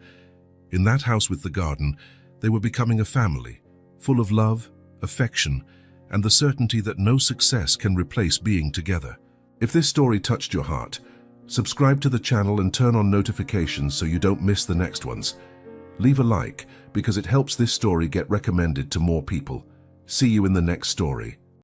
in that house with the garden, they were becoming a family, full of love, affection, and the certainty that no success can replace being together. If this story touched your heart, subscribe to the channel and turn on notifications so you don't miss the next ones. Leave a like because it helps this story get recommended to more people. See you in the next story.